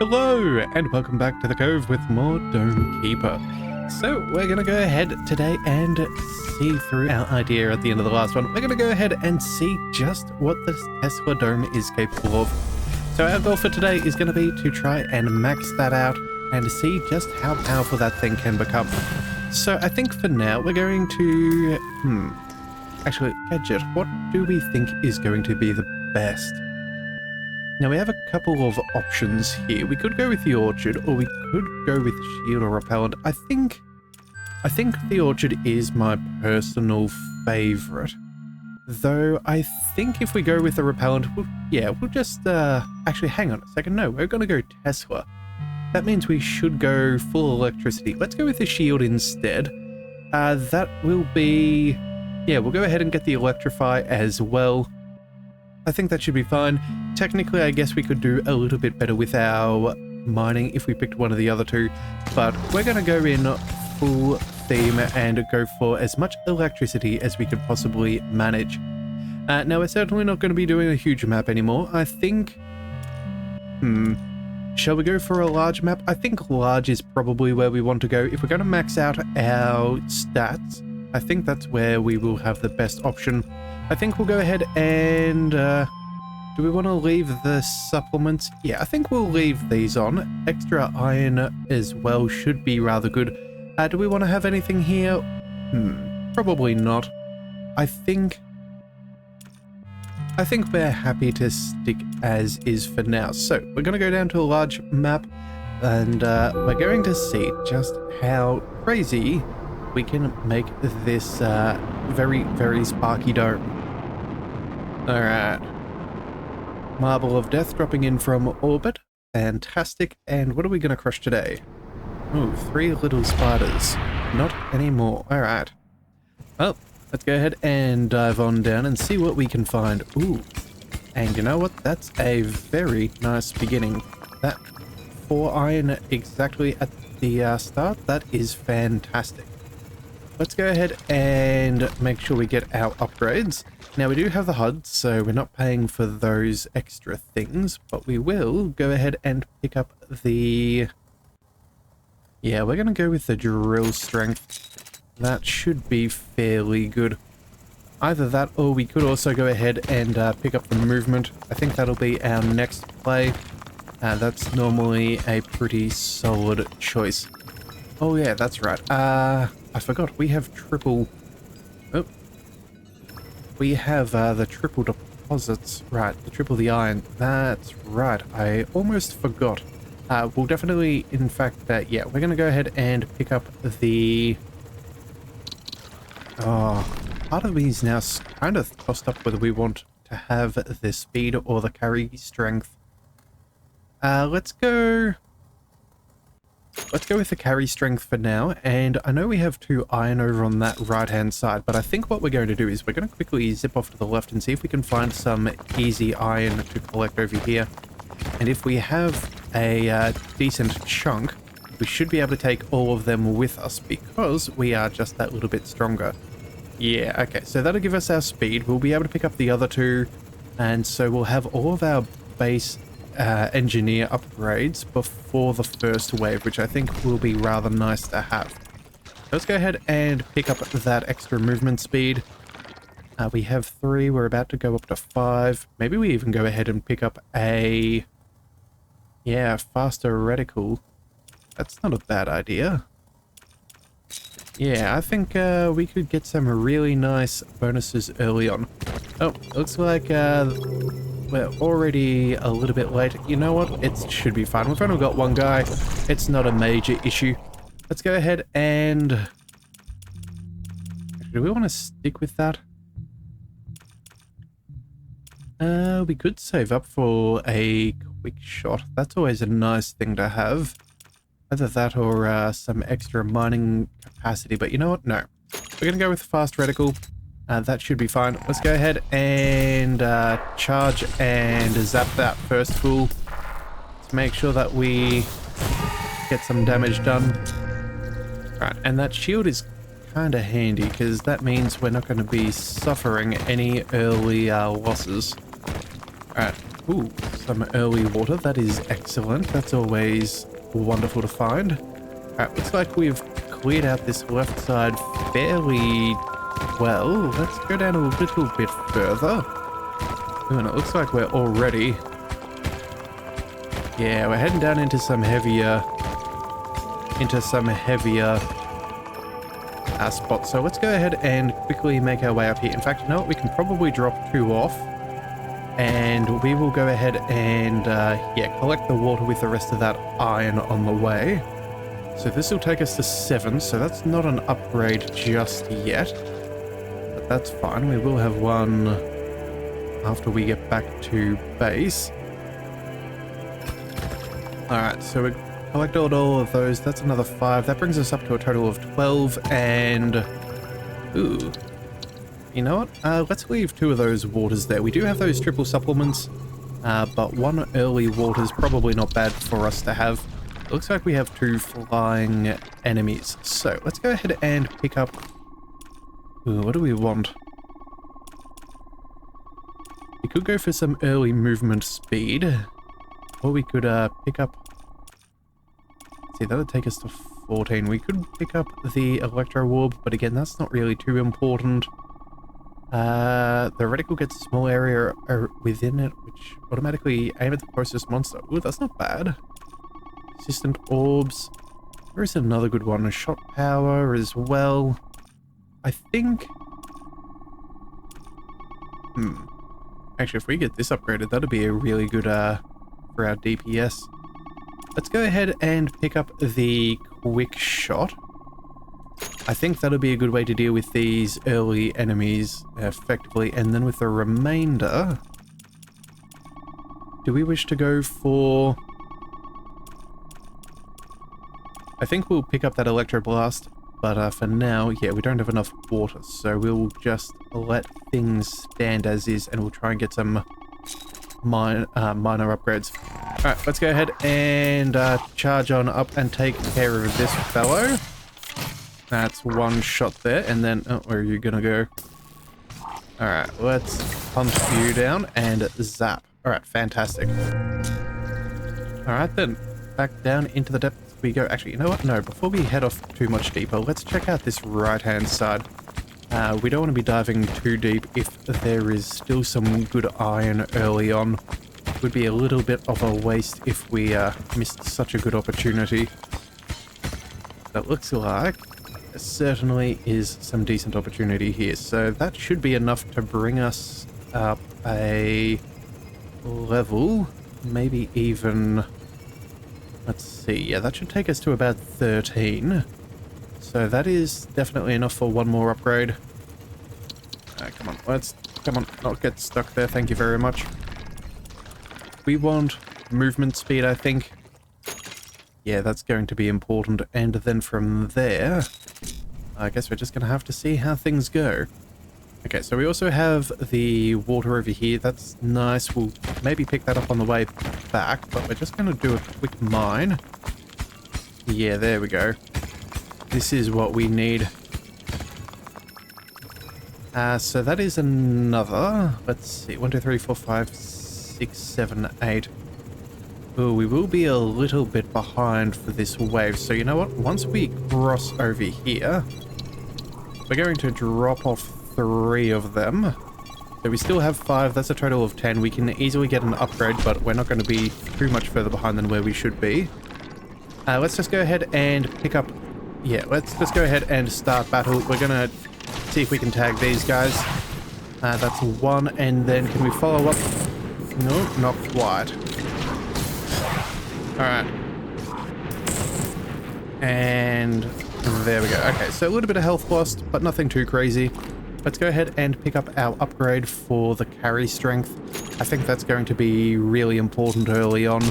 Hello, and welcome back to the Cove with more Dome Keeper. So, we're going to go ahead today and see through our idea at the end of the last one. We're going to go ahead and see just what this Tesla Dome is capable of. So our goal for today is going to be to try and max that out and see just how powerful that thing can become. So I think for now, we're going to... Actually, Gadget, what do we think is going to be the best? Now we have a couple of options here. We could go with the Orchard, or we could go with Shield or Repellent. I think the Orchard is my personal favorite. Though I think if we go with the Repellent, we'll just actually hang on a second. No, we're gonna go Tesla. That means we should go full electricity. Let's go with the Shield instead. That will be... Yeah, we'll go ahead and get the Electrify as well. I think that should be fine. Technically, I guess we could do a little bit better with our mining if we picked one of the other two, but we're going to go in full theme and go for as much electricity as we could possibly manage. Now, we're certainly not going to be doing a huge map anymore. I think... Shall we go for a large map? I think large is probably where we want to go. If we're going to max out our stats, I think that's where we will have the best option. I think we'll go ahead and... do we want to leave the supplements? Yeah, I think we'll leave these on. Extra iron as well should be rather good. Do we want to have anything here? Probably not. I think we're happy to stick as is for now. So, we're going to go down to a large map, and we're going to see just how crazy we can make this very, very sparky dome. Alright. Marble of Death dropping in from orbit. Fantastic. And what are we going to crush today? Ooh, 3 little spiders. Not anymore. Alright. Well, let's go ahead and dive on down and see what we can find. Ooh. And you know what? That's a very nice beginning. That 4 iron exactly at the start, that is fantastic. Let's go ahead and make sure we get our upgrades. Now we do have the HUD, so we're not paying for those extra things, but we will go ahead and pick up the... Yeah, we're going to go with the drill strength. That should be fairly good. Either that, or we could also go ahead and pick up the movement. I think that'll be our next play. That's normally a pretty solid choice. Oh yeah, that's right. I forgot, we have triple... Oh. We have the triple deposits. Right, the triple the iron. That's right, I almost forgot. We'll definitely, in fact, yeah, we're going to go ahead and pick up the... Oh, part of me is now kind of tossed up whether we want to have the speed or the carry strength. Let's go with the carry strength for now, and I know we have 2 iron over on that right-hand side, but I think what we're going to do is we're going to quickly zip off to the left and see if we can find some easy iron to collect over here. And if we have a decent chunk, we should be able to take all of them with us because we are just that little bit stronger. Yeah, okay, so that'll give us our speed. We'll be able to pick up the other 2, and so we'll have all of our base engineer upgrades before the first wave, which I think will be rather nice to have. Let's go ahead and pick up that extra movement speed. We have 3, we're about to go up to 5. Maybe we even go ahead and pick up a... Yeah, faster reticle. That's not a bad idea. Yeah, I think we could get some really nice bonuses early on. Oh, looks like we're already a little bit late. You know what? It should be fine. We've only got 1 guy. It's not a major issue. Let's go ahead and... Do we want to stick with that? We could save up for a quick shot. That's always a nice thing to have. Either that or some extra mining capacity. But you know what? No. We're going to go with fast reticle. That should be fine. Let's go ahead and charge and zap that first fool. Let's make sure that we get some damage done. Right, and that shield is kind of handy because that means we're not going to be suffering any early losses. Alright, ooh, some early water. That is excellent. That's always wonderful to find. Alright, looks like we've cleared out this left side fairly well. Let's go down a little bit further. Ooh, and it looks like we're already... Yeah, we're heading down into some heavier... spots. So let's go ahead and quickly make our way up here. In fact, you know what? We can probably drop 2 off. And we will go ahead and, yeah, collect the water with the rest of that iron on the way. So this will take us to 7, so that's not an upgrade just yet. But that's fine. We will have one after we get back to base. Alright, so we collected all of those. That's another 5. That brings us up to a total of 12, and... Ooh. You know what? Let's leave 2 of those waters there. We do have those triple supplements, but 1 early water is probably not bad for us to have. It looks like we have 2 flying enemies. So let's go ahead and pick up... Ooh, what do we want? We could go for some early movement speed, or we could pick up... See, that would take us to 14. We could pick up the Electro Orb, but again, that's not really too important. The reticle gets a small area within it, which automatically aim at the closest monster. Ooh, that's not bad. Assistant Orbs. There is another good one. A Shot Power as well. I think... Actually, if we get this upgraded, that'd be a really good, for our DPS. Let's go ahead and pick up the Quick Shot. I think that'll be a good way to deal with these early enemies effectively. And then with the remainder... Do we wish to go for... I think we'll pick up that Electro Blast. But for now, yeah, we don't have enough water. So we'll just let things stand as is. And we'll try and get some minor upgrades. Alright, let's go ahead and charge on up and take care of this fellow. That's 1 shot there, and then... Oh, where are you gonna go? Alright, let's punch you down and zap. Alright, fantastic. Alright then, back down into the depths we go. Actually, you know what? No, before we head off too much deeper, let's check out this right-hand side. We don't want to be diving too deep if there is still some good iron early on. It would be a little bit of a waste if we missed such a good opportunity. That looks like there certainly is some decent opportunity here. So that should be enough to bring us up a level, maybe even... Let's see, yeah, that should take us to about 13. So that is definitely enough for 1 more upgrade. Come on, come on, not get stuck there, thank you very much. We want movement speed, I think. Yeah, that's going to be important. And then from there, I guess we're just going to have to see how things go. Okay, so we also have the water over here. That's nice. We'll maybe pick that up on the way back, but we're just going to do a quick mine. Yeah, there we go. This is what we need. So that is another... Let's see. 1, 2, 3, 4, 5, 6, 7, 8. Oh, we will be a little bit behind for this wave. So you know what? Once we cross over here, we're going to drop off 3 of them. So we still have 5. That's a total of 10. We can easily get an upgrade, but we're not going to be too much further behind than where we should be. Let's just go ahead and pick up... Yeah, let's just go ahead and start battle. We're going to see if we can tag these guys. That's 1. And then can we follow up? No, not quite. Alright. And there we go. Okay, so a little bit of health lost, but nothing too crazy. Let's go ahead and pick up our upgrade for the carry strength. I think that's going to be really important early on,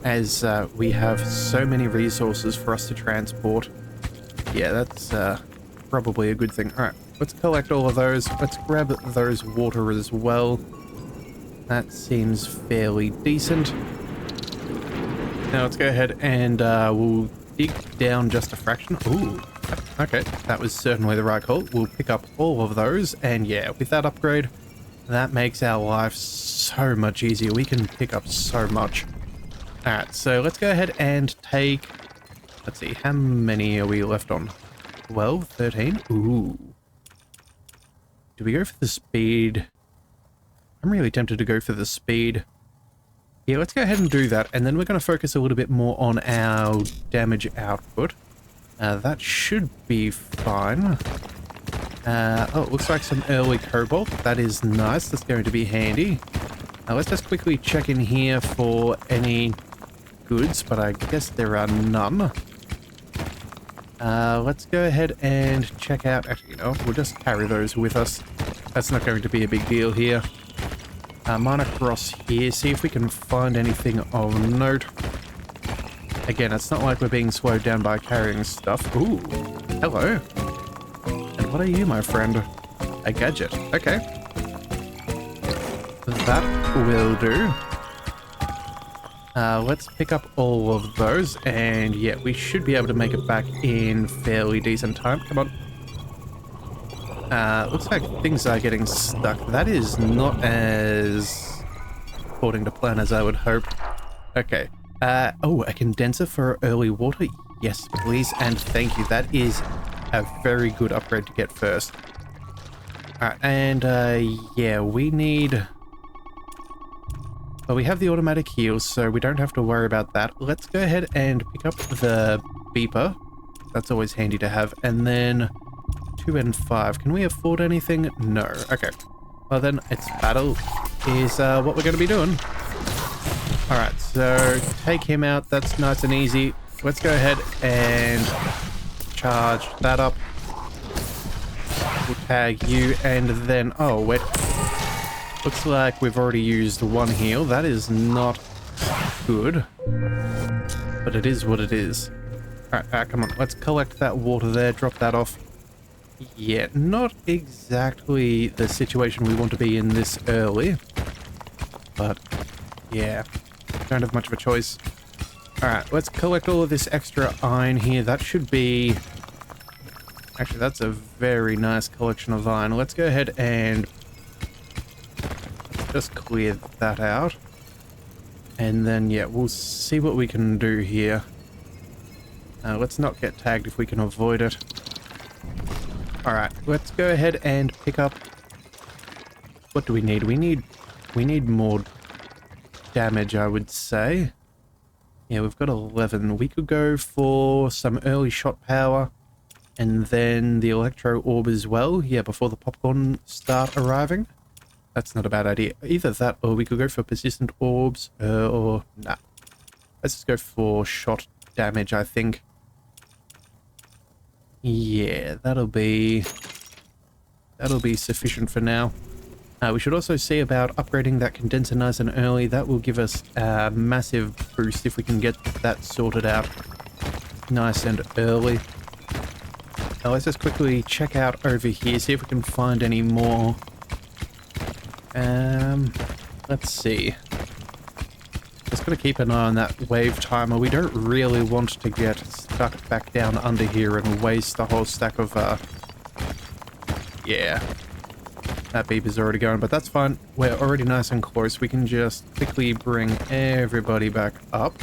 as we have so many resources for us to transport. Yeah, that's probably a good thing. Alright, let's collect all of those. Let's grab those water as well. That seems fairly decent. Now let's go ahead and we'll dig down just a fraction. Ooh, okay, that was certainly the right call. We'll pick up all of those, and yeah, with that upgrade, That makes our life so much easier. We can pick up so much. Alright, so let's go ahead and take... Let's see, how many are we left on? 12, 13? Ooh. Do we go for the speed? I'm really tempted to go for the speed. Yeah, let's go ahead and do that. And then we're going to focus a little bit more on our damage output. That should be fine. Oh, it looks like some early cobalt. That is nice. That's going to be handy. Let's just quickly check in here for any goods, but I guess there are none. Let's go ahead and check out... Actually, you know, we'll just carry those with us. That's not going to be a big deal here. Mine across here, see if we can find anything of note. Again, it's not like we're being slowed down by carrying stuff. Ooh, hello. And what are you, my friend? A gadget. Okay. That will do. Let's pick up all of those, and yeah, we should be able to make it back in fairly decent time. Come on. Looks like things are getting stuck. That is not as according to plan as I would hope. Okay. Oh, a condenser for early water? Yes, please, and thank you. That is a very good upgrade to get first. Alright, and yeah, we need... Well, we have the automatic heals, so we don't have to worry about that. Let's go ahead and pick up the beeper. That's always handy to have. And then 2 and 5. Can we afford anything? No. Okay. Well, then it's battle is what we're going to be doing. Alright, so take him out. That's nice and easy. Let's go ahead and charge that up. We'll tag you, and then... Oh, wait. Looks like we've already used one heal. That is not good. But it is what it is. Alright, come on. Let's collect that water there. Drop that off. Yeah, not exactly the situation we want to be in this early. But, yeah. Don't have much of a choice. Alright, let's collect all of this extra iron here. That should be... Actually, that's a very nice collection of iron. Let's go ahead and... just clear that out. And then, yeah, we'll see what we can do here. Let's not get tagged if we can avoid it. Alright, let's go ahead and pick up... What do we need? We need more damage, I would say. Yeah, we've got 11. We could go for some early shot power. And then the electro orb as well. Yeah, before the popcorn start arriving. That's not a bad idea. Either that, or we could go for persistent orbs, or... Nah. Let's just go for shot damage, I think. Yeah, that'll be sufficient for now. We should also see about upgrading that condenser nice and early. That will give us a massive boost if we can get that sorted out nice and early. Now let's just quickly check out over here, see if we can find any more. Let's see. Just gotta keep an eye on that wave timer. We don't really want to get stuck back down under here and waste the whole stack of, yeah. That beeper's already going, but that's fine. We're already nice and close. We can just quickly bring everybody back up.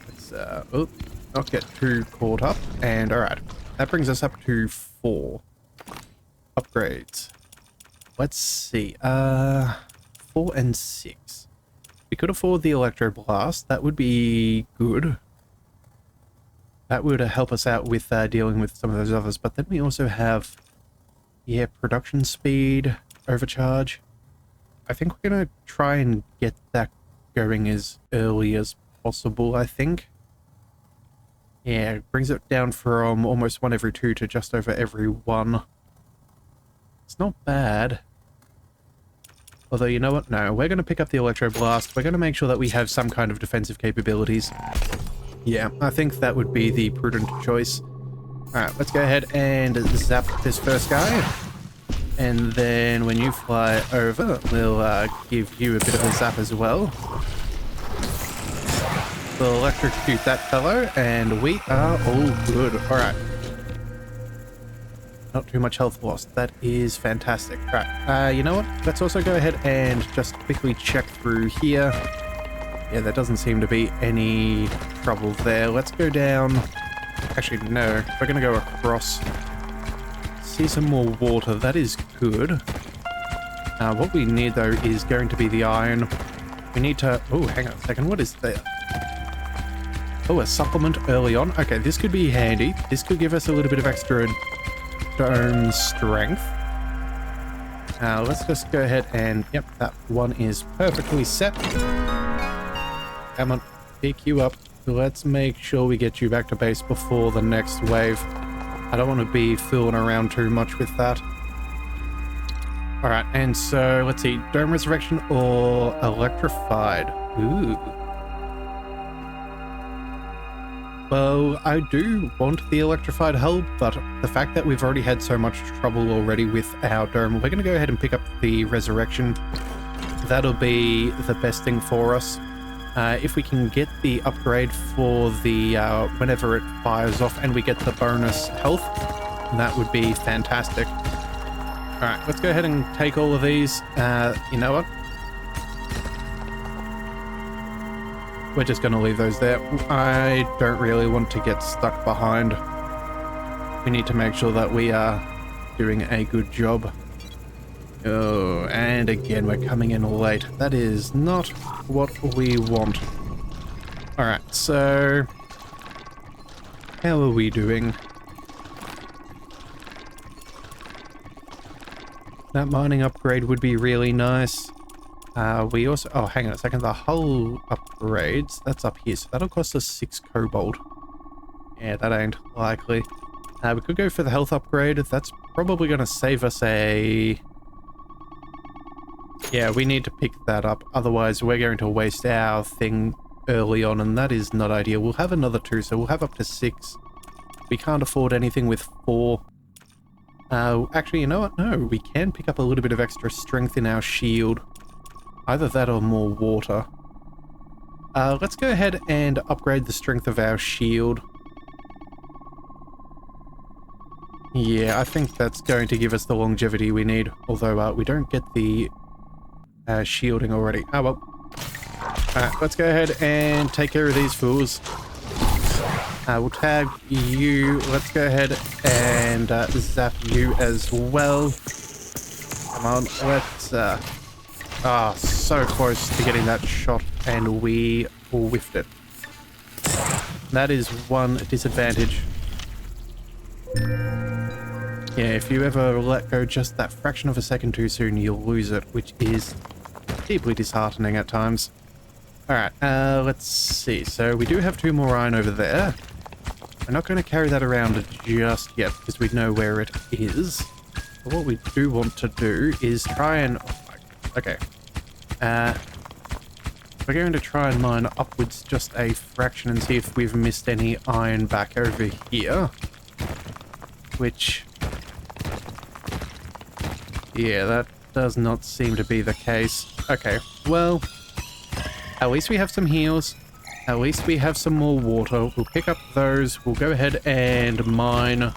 Let's, oh, not get too caught up. And, alright. That brings us up to 4 upgrades. Let's see. 4 and 6. We could afford the Electro Blast. That would be good. That would help us out with dealing with some of those others. But then we also have, yeah, production speed, overcharge. I think we're going to try and get that going as early as possible, I think. Yeah, it brings it down from almost 1 every 2 to just over every 1. It's not bad. Although, you know what? No, we're going to pick up the Electro Blast. We're going to make sure that we have some kind of defensive capabilities. Yeah, I think that would be the prudent choice. Alright, let's go ahead and zap this first guy. And then when you fly over, we'll give you a bit of a zap as well. We'll electrocute that fellow, and we are all good. Alright. not too much health lost. That is fantastic. Right, you know what? Let's also go ahead and just quickly check through here. Yeah, there doesn't seem to be any trouble there. Let's go down. Actually, no. We're going to go across. See some more water. That is good. What we need, though, is going to be the iron. We need to... Oh, hang on a second. What is that? Oh, a supplement early on. Okay, this could be handy. This could give us a little bit of extra dome strength. Let's just go ahead and... Yep, that one is perfectly set. Come on, pick you up. Let's make sure we get you back to base before the next wave. I don't want to be fooling around too much with that. Alright, and so, let's see. Dome Resurrection or Electrified? Ooh. Well, I do want the Electrified hull, but the fact that we've already had so much trouble already with our dome, we're going to go ahead and pick up the Resurrection. That'll be the best thing for us. If we can get the upgrade for the whenever it fires off and we get the bonus health, that would be fantastic. Alright, let's go ahead and take all of these. You know what? We're just going to leave those there. I don't really want to get stuck behind. We need to make sure that we are doing a good job. Oh, and again, we're coming in late. That is not what we want. Alright, so... how are we doing? That mining upgrade would be really nice. We also... oh, hang on a second. The hull upgrades, that's up here. So that'll cost us 6 cobalt. Yeah, that ain't likely. We could go for the health upgrade. That's probably going to save us a... yeah, we need to pick that up. Otherwise, we're going to waste our thing early on, and that is not ideal. We'll have another 2, so we'll have up to 6. We can't afford anything with 4. Actually, you know what? No, we can pick up a little bit of extra strength in our shield. Either that or more water. Let's go ahead and upgrade the strength of our shield. Yeah, I think that's going to give us the longevity we need. Although, we don't get the shielding already. Oh, well. Alright, let's go ahead and take care of these fools. We'll tag you. Let's go ahead and zap you as well. Come on, let's... so close to getting that shot, and we whiffed it. That is one disadvantage. Yeah, if you ever let go just that fraction of a second too soon, you'll lose it, which is deeply disheartening at times. Alright, let's see. So we do have 2 more iron over there. We're not going to carry that around just yet, because we know where it is. But what we do want to do is try and... okay. We're going to try and mine upwards just a fraction and see if we've missed any iron back over here. Which... yeah, that does not seem to be the case. Okay, well... at least we have some heals. At least we have some more water. We'll pick up those. We'll go ahead and mine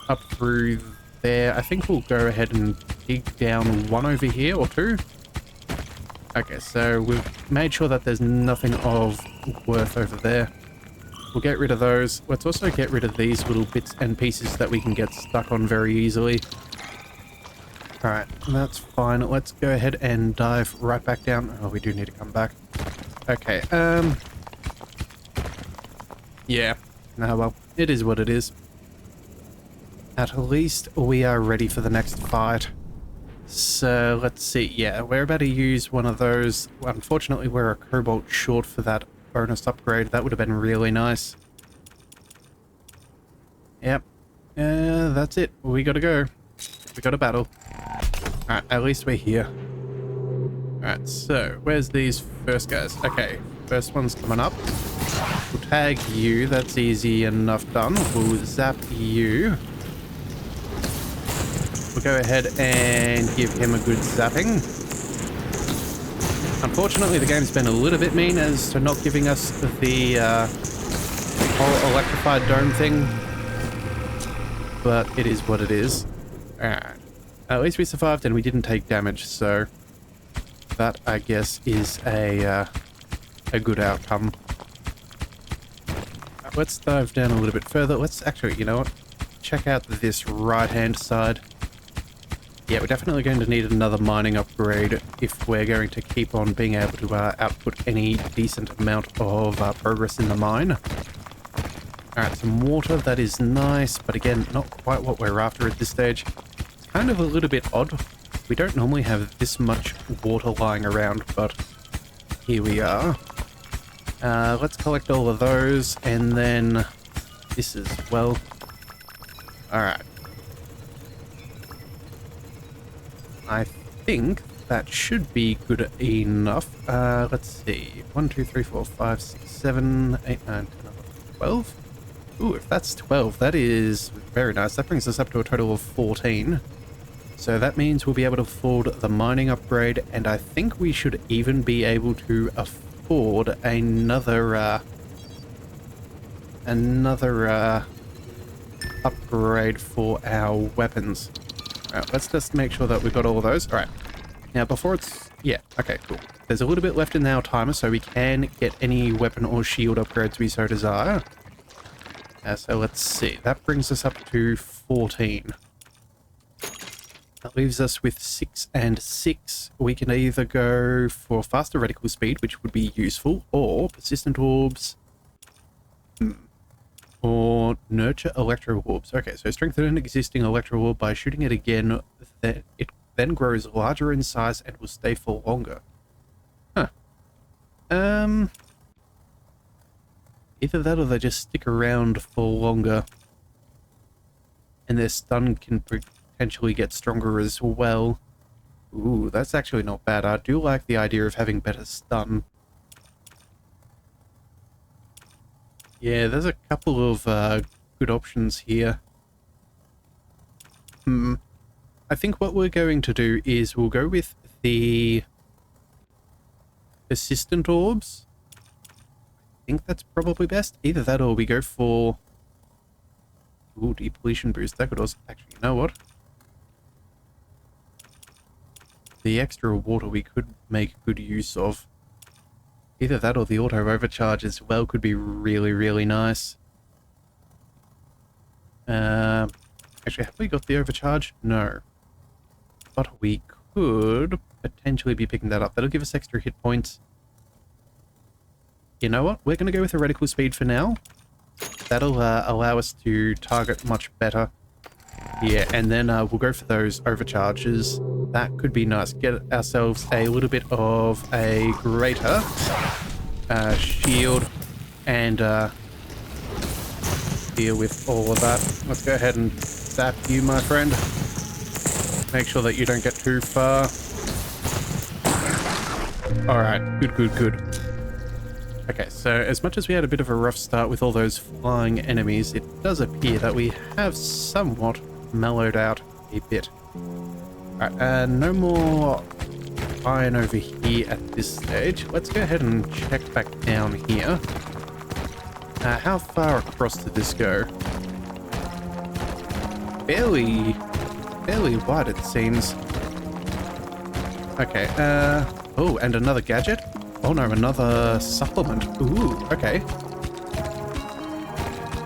up through there. I think we'll go ahead and dig down 1 over here, or 2. Okay, so we've made sure that there's nothing of worth over there. We'll get rid of those. Let's also get rid of these little bits and pieces that we can get stuck on very easily. Alright, that's fine. Let's go ahead and dive right back down. Oh, we do need to come back. Okay, yeah. No, well, it is what it is. At least we are ready for the next fight. So, let's see. Yeah, we're about to use one of those. Unfortunately, we're a cobalt short for that bonus upgrade. That would have been really nice. Yep. That's it. We gotta go. We gotta battle. Alright, at least we're here. Alright, so, where's these first guys? Okay, first one's coming up. We'll tag you, that's easy enough done. We'll zap you. We'll go ahead and give him a good zapping. Unfortunately, the game's been a little bit mean as to not giving us the whole electrified dome thing. but it is what it is. Alright. At least we survived and we didn't take damage, so that, I guess, is a good outcome. Let's dive down a little bit further. Let's actually, you know what? Check out this right-hand side. Yeah, we're definitely going to need another mining upgrade if we're going to keep on being able to output any decent amount of progress in the mine. Alright, some water, that is nice, but again, not quite what we're after at this stage. It's kind of a little bit odd. We don't normally have this much water lying around, but here we are. Let's collect all of those, and then this as well. Alright. I think that should be good enough. Let's see. 1, 2, 3, 4, 5, 6, 7, 8, 9, 10, 11, 12. Ooh, if that's 12, that is very nice. That brings us up to a total of 14. So that means we'll be able to afford the mining upgrade, and I think we should even be able to afford another upgrade for our weapons. Alright, let's just make sure that we've got all of those. Alright. Now, before it's... Yeah, okay, cool. There's a little bit left in our timer, so we can get any weapon or shield upgrades we so desire. So let's see. That brings us up to 14. That leaves us with 6 and 6. We can either go for faster reticle speed, which would be useful, or persistent orbs, or nurture electro orbs. Okay, so strengthen an existing electro orb by shooting it again. It then grows larger in size and will stay for longer. Huh. Either that or they just stick around for longer, and their stun can potentially get stronger as well. Ooh, that's actually not bad. I do like the idea of having better stun. Yeah, there's a couple of good options here. I think what we're going to do is we'll go with the persistent orbs. I think that's probably best. Either that or we go for... Ooh, depletion boost. That could also... Actually, you know what? The extra water we could make good use of. Either that or the auto overcharge as well could be really, really nice. Actually, have we got the overcharge? No. But we could potentially be picking that up. That'll give us extra hit points. You know what? We're going to go with theoretical speed for now. That'll allow us to target much better. Yeah, and then we'll go for those overcharges. That could be nice. Get ourselves a little bit of a greater shield and deal with all of that. Let's go ahead and zap you, my friend. Make sure that you don't get too far. Alright, good, good, good. Okay, so as much as we had a bit of a rough start with all those flying enemies, it does appear that we have somewhat mellowed out a bit. Alright, no more iron over here at this stage. Let's go ahead and check back down here. How far across did this go? Fairly wide it seems. Okay, oh, and another gadget? Oh no, another supplement. Ooh, okay.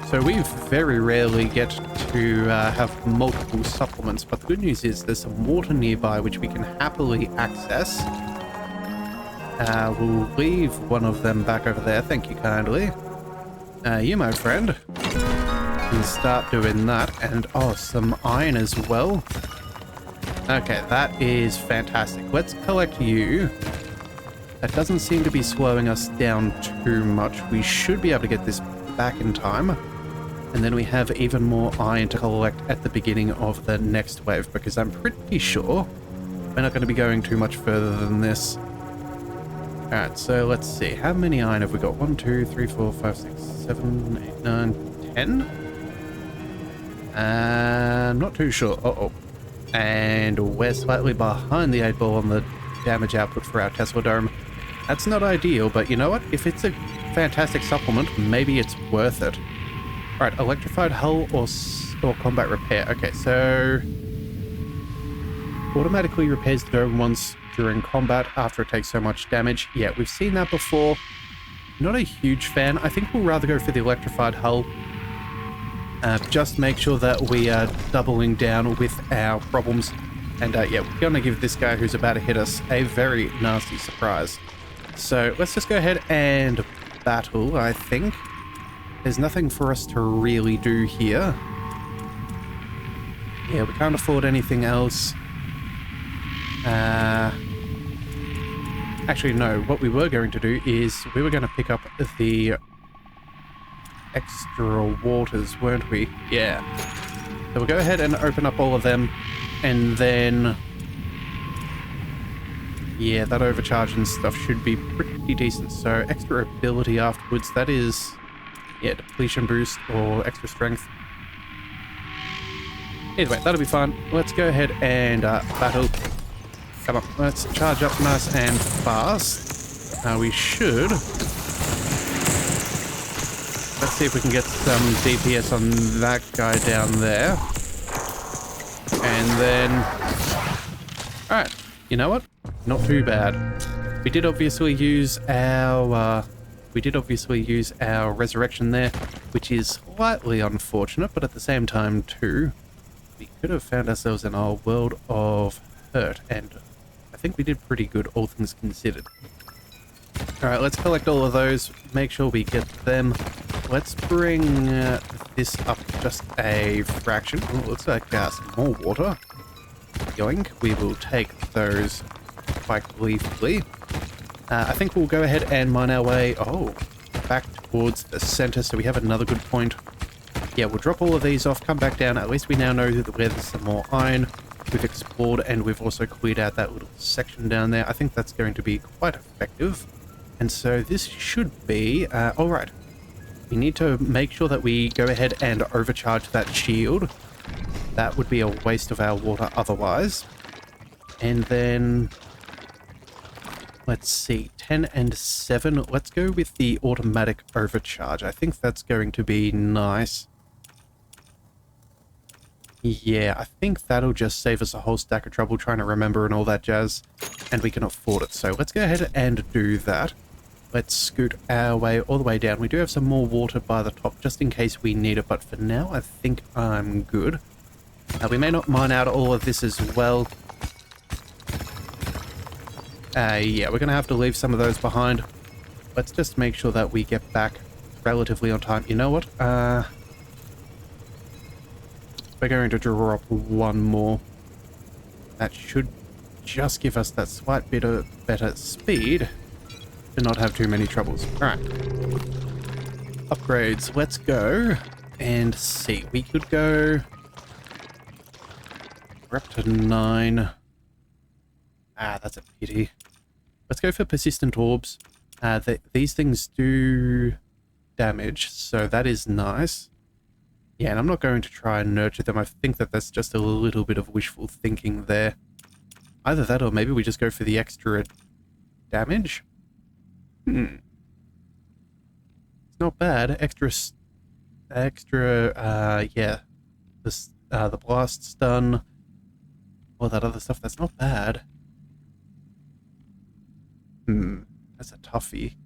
So we very rarely get to have multiple supplements, but the good news is there's some water nearby which we can happily access. We'll leave one of them back over there, thank you kindly. You, my friend, can start doing that, and oh, some iron as well. Okay, that is fantastic. Let's collect you. That doesn't seem to be slowing us down too much. We should be able to get this back in time. And then we have even more iron to collect at the beginning of the next wave, because I'm pretty sure we're not going to be going too much further than this. Alright, so let's see. How many iron have we got? 1, 2, 3, 4, 5, 6, 7, 8, 9, 10? I'm not too sure. Uh-oh. And we're slightly behind the 8 ball on the damage output for our Tesla Dome. That's not ideal, but you know what? If it's a fantastic supplement, maybe it's worth it. Right, electrified hull or combat repair. Okay, so automatically repairs the dome once during combat after it takes so much damage. Yeah, we've seen that before. Not a huge fan. I think we'll rather go for the electrified hull. Just make sure that we are doubling down with our problems. And yeah, we're going to give this guy who's about to hit us a very nasty surprise. So let's just go ahead and battle, I think. There's nothing for us to really do here. Yeah, we can't afford anything else. Actually, no. What we were going to do is we were going to pick up the extra waters, weren't we? Yeah. So we'll go ahead and open up all of them, and then... yeah, that overcharge and stuff should be pretty decent. So extra ability afterwards, that is... yeah, depletion boost or extra strength. Either way, that'll be fun. Let's go ahead and battle. Come on, let's charge up nice and fast. We should. Let's see if we can get some DPS on that guy down there. And then... alright, you know what? Not too bad. We did obviously use our... resurrection there, which is slightly unfortunate, but at the same time too, we could have found ourselves in our world of hurt, and I think we did pretty good, all things considered. Alright, let's collect all of those, make sure we get them. Let's bring this up just a fraction. Ooh, looks like some more water. Yoink, we will take those quite gleefully. I think we'll go ahead and mine our way, back towards the center, so we have another good point. Yeah, we'll drop all of these off, come back down. At least we now know that where there's some more iron. We've explored, and we've also cleared out that little section down there. I think that's going to be quite effective. And so this should be... alright. We need to make sure that we go ahead and overcharge that shield. That would be a waste of our water otherwise. And then... let's see, 10 and 7. Let's go with the automatic overcharge. I think that's going to be nice. Yeah, I think that'll just save us a whole stack of trouble trying to remember and all that jazz. And we can afford it. So let's go ahead and do that. Let's scoot our way all the way down. We do have some more water by the top just in case we need it. But for now, I think I'm good. We may not mine out all of this as well. Yeah, we're going to have to leave some of those behind. Let's just make sure that we get back relatively on time. You know what? We're going to draw up one more. That should just give us that slight bit of better speed to not have too many troubles. Alright. Upgrades. Let's go and see. We could go... we're up to 9. That's a pity. Let's go for persistent orbs. These things do damage, so that is nice. Yeah, and I'm not going to try and nurture them. I think that that's just a little bit of wishful thinking there. Either that or maybe we just go for the extra damage. It's not bad. Yeah. The blast stun. All that other stuff, that's not bad. That's a toughie.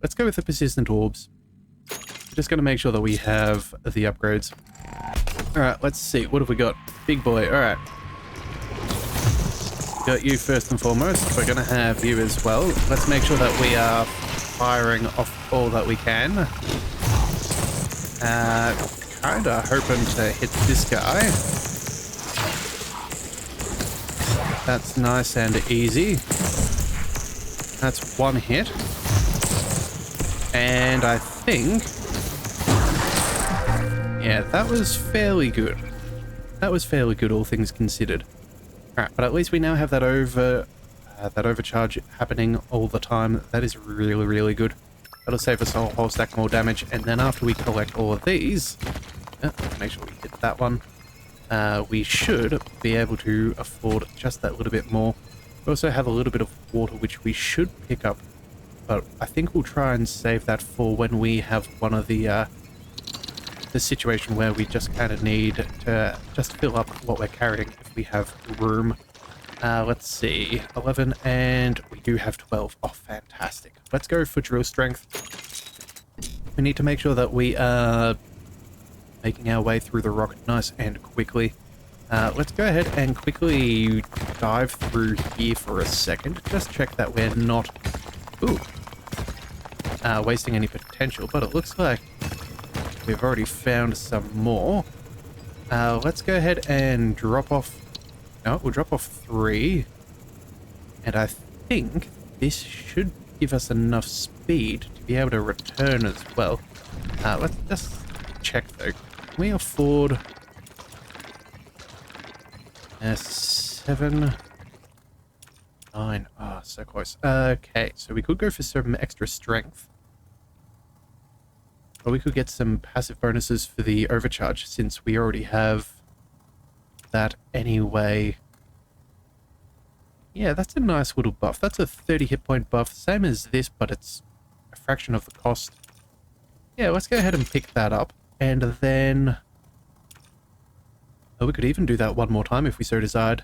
Let's go with the persistent orbs. Just going to make sure that we have the upgrades. Alright, let's see. What have we got? Big boy. Alright. Got you first and foremost. We're going to have you as well. Let's make sure that we are firing off all that we can. Kind of hoping to hit this guy. That's nice and easy. That's one hit. And I think... yeah, that was fairly good. That was fairly good, all things considered. Alright, but at least we now have that overcharge happening all the time. That is really, really good. That'll save us a whole stack more damage. And then after we collect all of these... let's make sure we hit that one. We should be able to afford just that little bit more. We also have a little bit of water, which we should pick up but I think we'll try and save that for when we have one of the situation where we just kind of need to just fill up what we're carrying if we have room. Let's see, 11, and we do have 12. Oh, fantastic. Let's go for drill strength. We need to make sure that we are making our way through the rock nice and quickly. Let's go ahead and quickly dive through here for a second. Just check that we're not wasting any potential, but it looks like we've already found some more. Let's go ahead and drop off. No, we'll drop off 3. And I think this should give us enough speed to be able to return as well. Let's just check though. Can we afford 7, 9? Ah, so close. Okay, so we could go for some extra strength. Or we could get some passive bonuses for the overcharge since we already have that anyway. Yeah, that's a nice little buff. That's a 30 hit point buff, same as this, but it's a fraction of the cost. Yeah, let's go ahead and pick that up. And then we could even do that one more time if we so desired.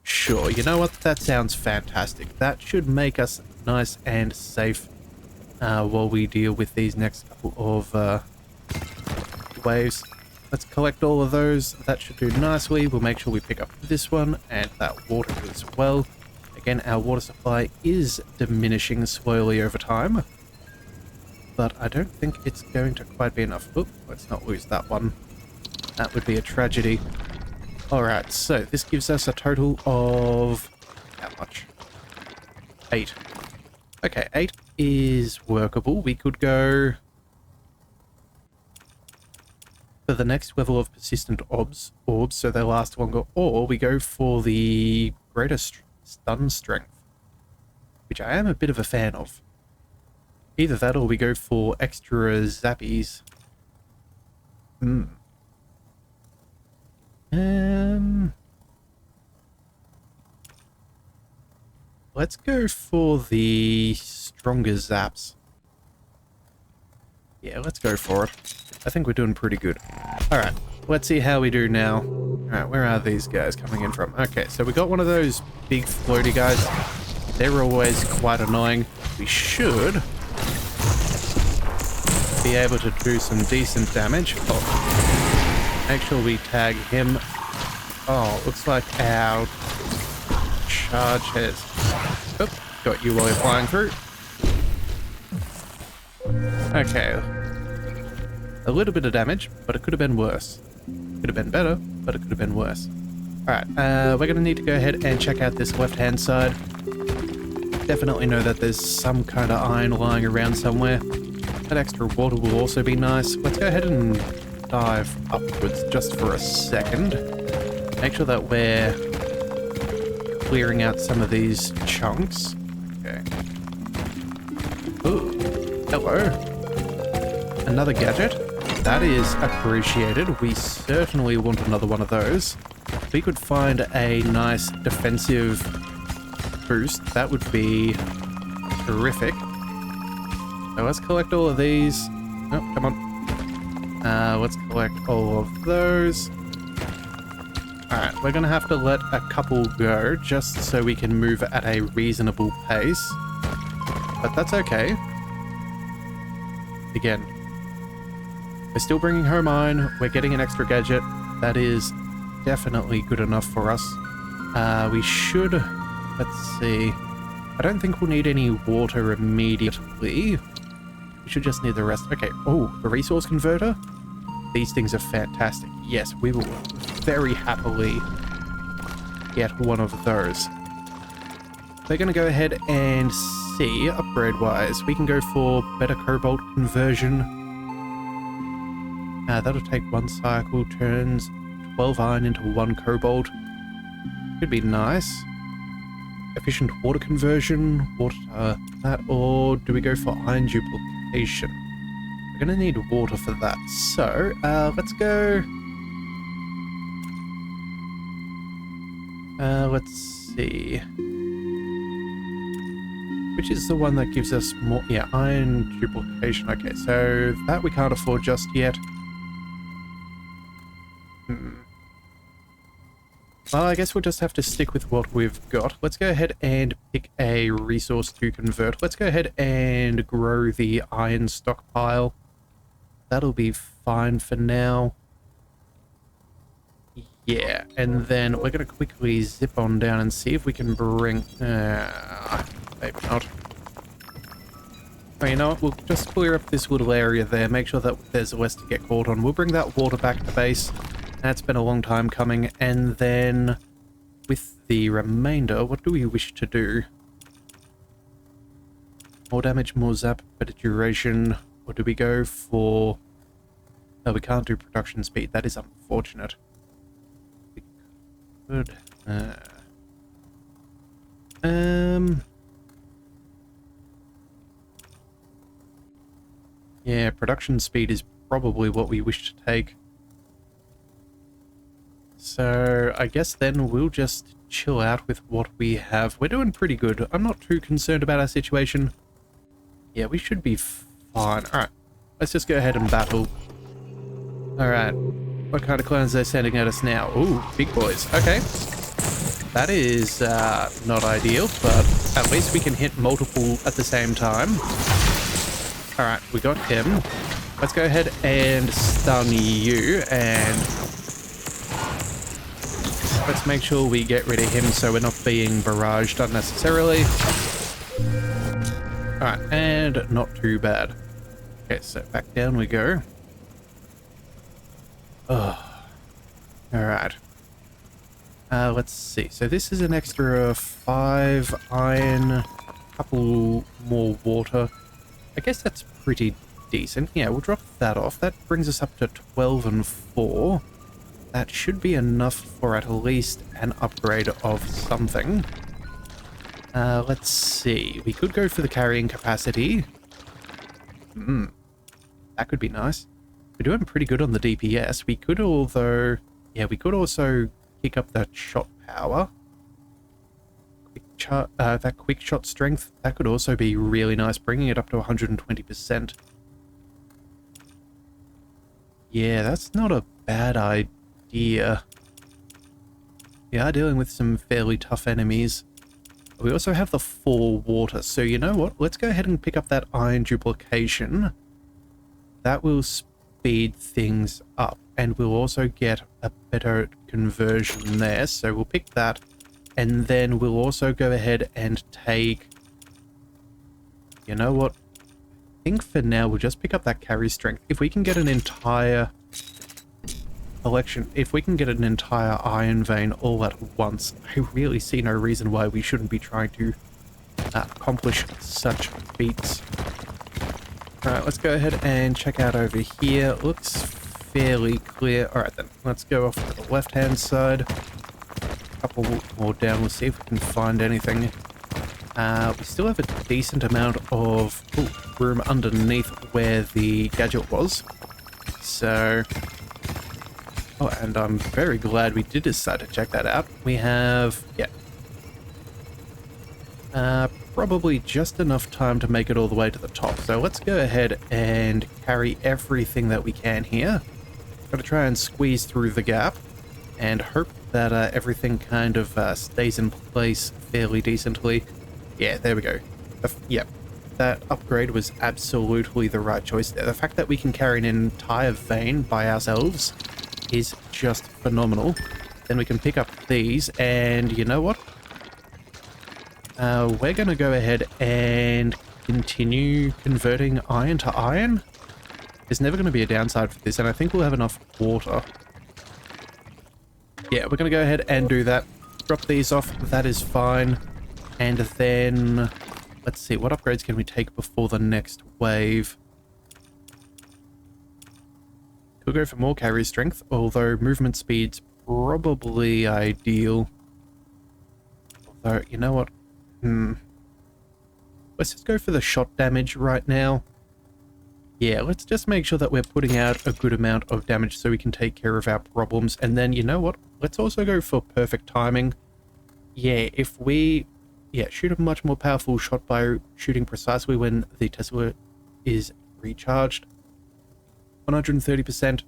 Sure, you know what? That sounds fantastic. That should make us nice and safe while we deal with these next couple of waves. Let's collect all of those. That should do nicely. We'll make sure we pick up this one and that water as well. Again, our water supply is diminishing slowly over time, but I don't think it's going to quite be enough. Oop, let's not lose that one. That would be a tragedy. Alright, so this gives us a total of how much? 8. Okay, 8 is workable. We could go for the next level of persistent orbs, so they last longer, or we go for the greater stun strength, which I am a bit of a fan of. Either that or we go for extra zappies. Let's go for the stronger zaps. Yeah, let's go for it. I think we're doing pretty good. Alright, let's see how we do now. Alright, where are these guys coming in from? Okay, so we got one of those big floaty guys. They're always quite annoying. We should be able to do some decent damage. Oh, make sure we tag him. Oh, looks like our charge has... Oh, got you while you're flying through. Okay. A little bit of damage, but it could have been worse. Could have been better, but it could have been worse. Alright, we're going to need to go ahead and check out this left-hand side. Definitely know that there's some kind of iron lying around somewhere. That extra water will also be nice. Let's go ahead and dive upwards just for a second. Make sure that we're clearing out some of these chunks. Okay. Ooh, hello. Another gadget. That is appreciated. We certainly want another one of those. If we could find a nice defensive boost, that would be terrific. So let's collect all of these. Oh, come on. Let's collect all of those. Alright, we're going to have to let a couple go just so we can move at a reasonable pace. But that's okay. Again, we're still bringing home iron. We're getting an extra gadget. That is definitely good enough for us. We should... Let's see. I don't think we'll need any water immediately. We should just need the rest. Okay. Oh, the resource converter? These things are fantastic. Yes, we will very happily get one of those. We're going to go ahead and see, upgrade-wise, we can go for better cobalt conversion. That'll take 1 cycle, turns 12 iron into 1 cobalt. Could be nice. Efficient water conversion, water, that, or do we go for iron duplication? We're going to need water for that. So, let's go... let's see. Which is the one that gives us more... Yeah, iron duplication. Okay, so that we can't afford just yet. Well, I guess we'll just have to stick with what we've got. Let's go ahead and pick a resource to convert. Let's go ahead and grow the iron stockpile. That'll be fine for now. Yeah, and then we're going to quickly zip on down and see if we can bring... maybe not. Oh, you know what? We'll just clear up this little area there, make sure that there's less to get caught on. We'll bring that water back to base. That's been a long time coming. And then with the remainder, what do we wish to do? More damage, more zap, better duration. Or do we go for... No, we can't do production speed. That is unfortunate. We could... Yeah, production speed is probably what we wish to take. So I guess then we'll just chill out with what we have. We're doing pretty good. I'm not too concerned about our situation. Yeah, we should be fine. Alright, let's just go ahead and battle. Alright, what kind of clones are they sending at us now? Ooh, big boys. Okay. That is not ideal, but at least we can hit multiple at the same time. Alright, we got him. Let's go ahead and stun you, and let's make sure we get rid of him so we're not being barraged unnecessarily. Alright, and not too bad. Okay, so back down we go. Oh. Alright. Let's see. So this is an extra 5 iron, couple more water. I guess that's pretty decent. Yeah, we'll drop that off. That brings us up to 12 and 4. That should be enough for at least an upgrade of something. Let's see. We could go for the carrying capacity. That could be nice. We're doing pretty good on the DPS. We could although... Yeah, we could also pick up that shot power. That quick shot strength, that could also be really nice, bringing it up to 120%. Yeah, that's not a bad idea. We are dealing with some fairly tough enemies. We also have the 4 water, so you know what? Let's go ahead and pick up that iron duplication. That will speed things up, and we'll also get a better conversion there, so we'll pick that. And then we'll also go ahead and take... You know what? I think for now we'll just pick up that carry strength. If we can get an entire collection, if we can get an entire iron vein all at once, I really see no reason why we shouldn't be trying to accomplish such feats. Alright, let's go ahead and check out over here. Looks fairly clear. Alright then, let's go off to the left-hand side. Couple more down, we'll see if we can find anything. We still have a decent amount of room underneath where the gadget was. So... Oh, and I'm very glad we did decide to check that out. We have... Yeah. Probably just enough time to make it all the way to the top. So let's go ahead and carry everything that we can here. Gotta try and squeeze through the gap and hope that everything kind of stays in place fairly decently. Yeah, there we go. Yep, that upgrade was absolutely the right choice there. The fact that we can carry an entire vein by ourselves is just phenomenal. Then we can pick up these, and you know what? We're going to go ahead and continue converting iron to iron. There's never going to be a downside for this, and I think we'll have enough water. Yeah, we're going to go ahead and do that. Drop these off, that is fine. And then, let's see, what upgrades can we take before the next wave? Could go for more carry strength, although movement speed's probably ideal. Although, you know what? Let's just go for the shot damage right now. Yeah, let's just make sure that we're putting out a good amount of damage so we can take care of our problems. And then, you know what? Let's also go for perfect timing. Yeah, if we yeah, shoot a much more powerful shot by shooting precisely when the Tesla is recharged. 130%.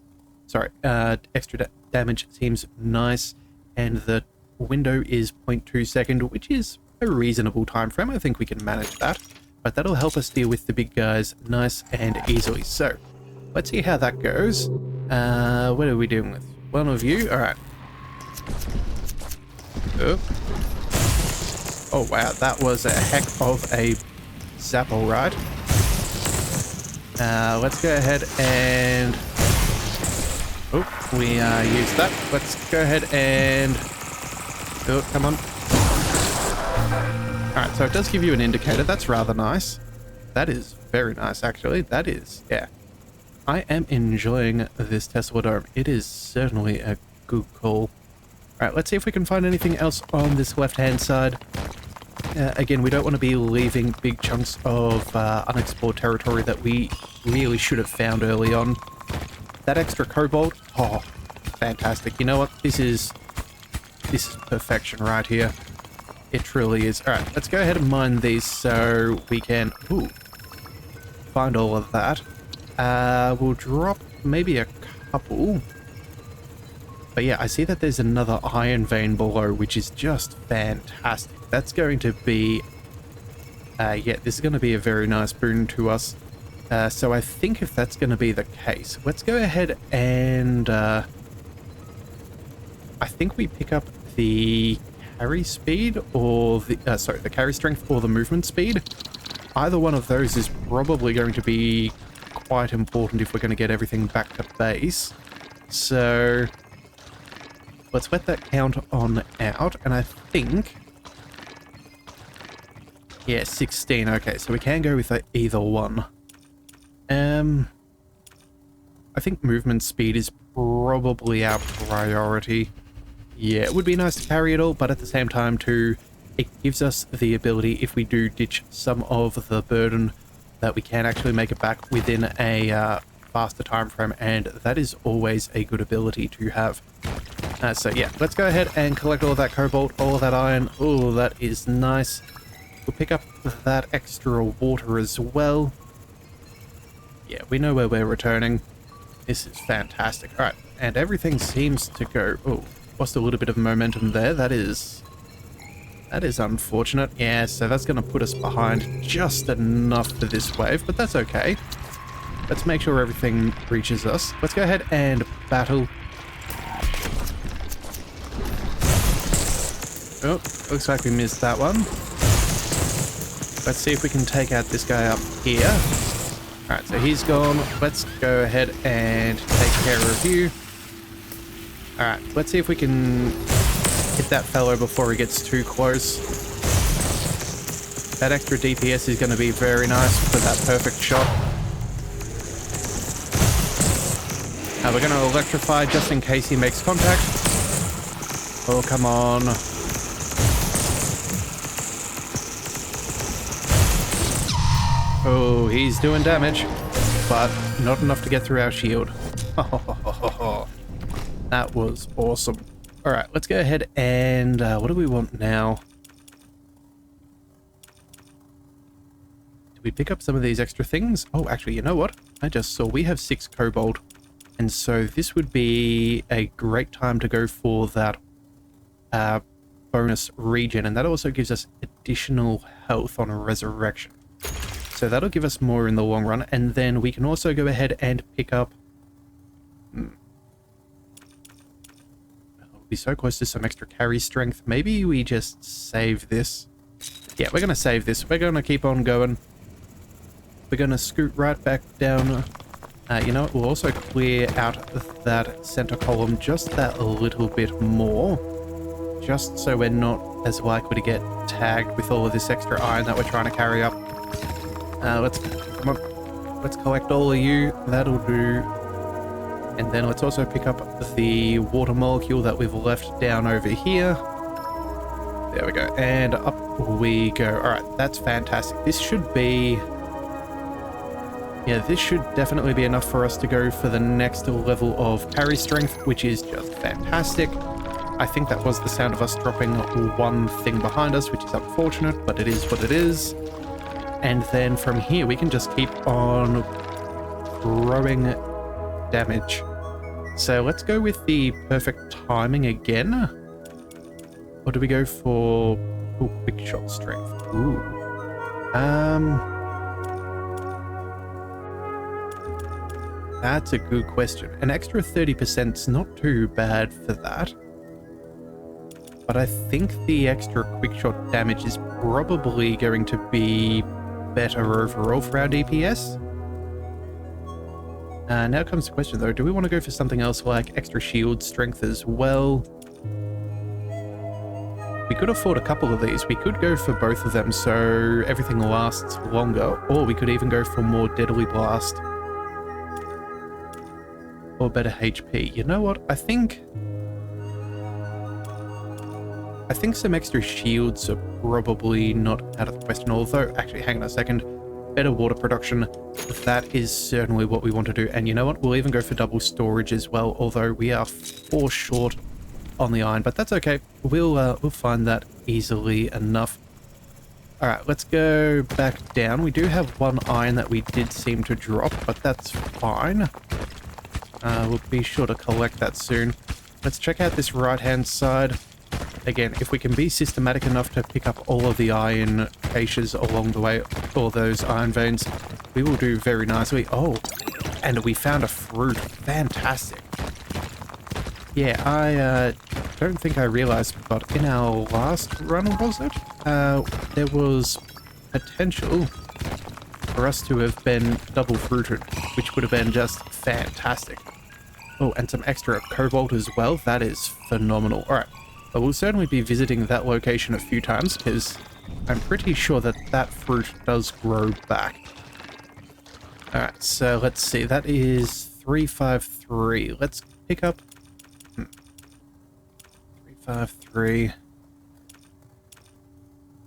Sorry, extra damage seems nice, and the window is 0.2 second, which is a reasonable time frame. I think we can manage that, but that'll help us deal with the big guys nice and easily. So let's see how that goes. What are we doing with one of you? All right. Oh wow, that was a heck of a zap, all right. Let's go ahead and we used that. Let's go ahead and come on. All right, so it does give you an indicator. That's rather nice. That is very nice, actually. That is, yeah. I am enjoying this Tesla Dome. It is certainly a good call. All right, let's see if we can find anything else on this left-hand side. Again, we don't want to be leaving big chunks of unexplored territory that we really should have found early on. That extra cobalt, oh, fantastic. You know what? This is perfection right here. It truly is. All right, let's go ahead and mine these so we can find all of that. We'll drop maybe a couple. But yeah, I see that there's another iron vein below, which is just fantastic. That's going to be, yeah, this is going to be a very nice boon to us. So I think if that's going to be the case, let's go ahead and, I think we pick up the carry speed or the, sorry, the carry strength or the movement speed. Either one of those is probably going to be quite important if we're going to get everything back to base. So let's let that count on out, and I think, yeah, 16. Okay, so we can go with either one. I think movement speed is probably our priority. Yeah, it would be nice to carry it all, but at the same time too, it gives us the ability, if we do ditch some of the burden, that we can actually make it back within a faster time frame, and that is always a good ability to have. So yeah, let's go ahead and collect all of that cobalt, all of that iron. Oh, that is nice. We'll pick up that extra water as well. Yeah, we know where we're returning. This is fantastic. All right, and everything seems to go... Oh, lost a little bit of momentum there. That is unfortunate. Yeah, so that's going to put us behind just enough for this wave, but that's okay. Let's make sure everything reaches us. Let's go ahead and battle. Oh, looks like we missed that one. Let's see if we can take out this guy up here. Alright, so he's gone. Let's go ahead and take care of you. Alright, let's see if we can hit that fellow before he gets too close. That extra DPS is going to be very nice for that perfect shot. We're going to electrify just in case he makes contact. Oh, come on. Oh, he's doing damage, but not enough to get through our shield. That was awesome. All right, let's go ahead and what do we want now? Do we pick up some of these extra things? Oh, actually, you know what? I just saw we have 6 cobalt, and so this would be a great time to go for that bonus regen, and that also gives us additional health on a resurrection. So that'll give us more in the long run, and then we can also go ahead and pick up... We'll be so close to some extra carry strength. Maybe we just save this. Yeah, we're going to save this. We're going to keep on going. We're going to scoot right back down. You know what? We'll also clear out that center column just that little bit more. Just so we're not as likely to get tagged with all of this extra iron that we're trying to carry up. Let's collect all of you. That'll do. And then let's also pick up the water molecule that we've left down over here. There we go. And up we go. All right, that's fantastic. This should be... Yeah, this should definitely be enough for us to go for the next level of carry strength, which is just fantastic. I think that was the sound of us dropping one thing behind us, which is unfortunate, but it is what it is. And then from here, we can just keep on throwing damage. So let's go with the perfect timing again. Or do we go for quick shot strength? Ooh. That's a good question. An extra 30% is not too bad for that. But I think the extra quick shot damage is probably going to be better overall for our DPS. Now comes the question though, do we want to go for something else like extra shield strength as well? We could afford a couple of these. We could go for both of them so everything lasts longer, or we could even go for more deadly blast. Or better HP. You know what? I think some extra shields are probably not out of the question, although, actually, hang on a second. Better water production, that is certainly what we want to do. And you know what? We'll even go for double storage as well, although we are 4 short on the iron, but that's okay. We'll find that easily enough. All right, let's go back down. We do have 1 iron that we did seem to drop, but that's fine. We'll be sure to collect that soon. Let's check out this right-hand side. Again, if we can be systematic enough to pick up all of the iron caches along the way, all those iron veins, we will do very nicely. Oh, and we found a fruit. Fantastic. Yeah, I don't think I realized, but in our last run, was it? There was potential for us to have been double fruited, which would have been just fantastic. Oh, and some extra cobalt as well. That is phenomenal. All right. But we'll certainly be visiting that location a few times because I'm pretty sure that that fruit does grow back. All right, so let's see. That is 353. Let's pick up 353.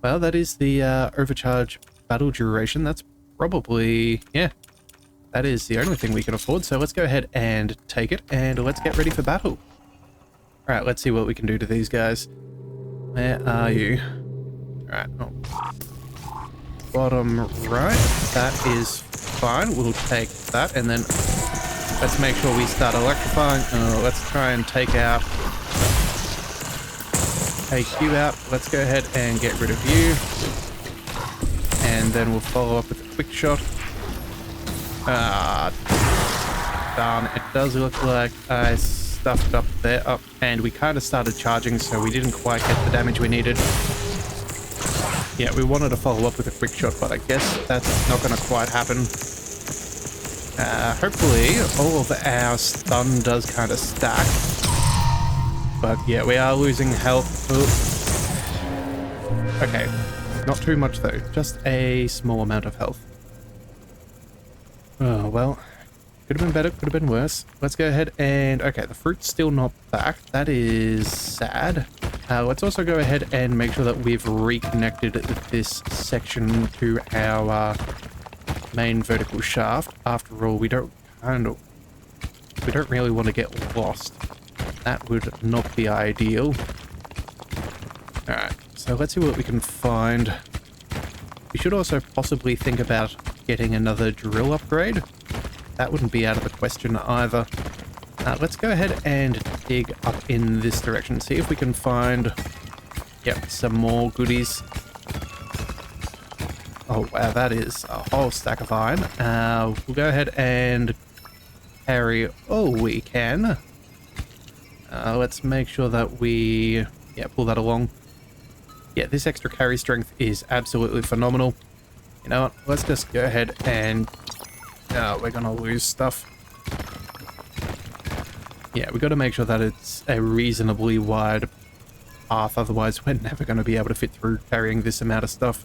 Well, that is the overcharge battle duration. That's probably, yeah, that is the only thing we can afford. So let's go ahead and take it and let's get ready for battle. Alright, let's see what we can do to these guys. Where are you? Alright, oh. Bottom right. That is fine. We'll take that and then let's make sure we start electrifying. Let's try and take you out. Let's go ahead and get rid of you. And then we'll follow up with a quick shot. Darn, it does look like I stuffed up there, up, and we kind of started charging, so we didn't quite get the damage we needed. Yeah, we wanted to follow up with a quick shot, but I guess that's not going to quite happen. Hopefully, all of our stun does kind of stack. But yeah, we are losing health. Ooh. Okay, not too much though, just a small amount of health. Oh, well. Could have been better, could have been worse. Let's go ahead and... Okay, the fruit's still not back. That is sad. Let's also go ahead and make sure that we've reconnected this section to our main vertical shaft. After all, we don't really want to get lost. That would not be ideal. Alright, so let's see what we can find. We should also possibly think about getting another drill upgrade. That wouldn't be out of the question either. Let's go ahead and dig up in this direction. See if we can find, yep, some more goodies. Oh, wow, that is a whole stack of iron. We'll go ahead and carry all we can. Let's make sure that we, yeah, pull that along. Yeah, this extra carry strength is absolutely phenomenal. You know what? Let's just go ahead and... we're gonna lose stuff. Yeah, we got to make sure that it's a reasonably wide path, otherwise we're never going to be able to fit through carrying this amount of stuff.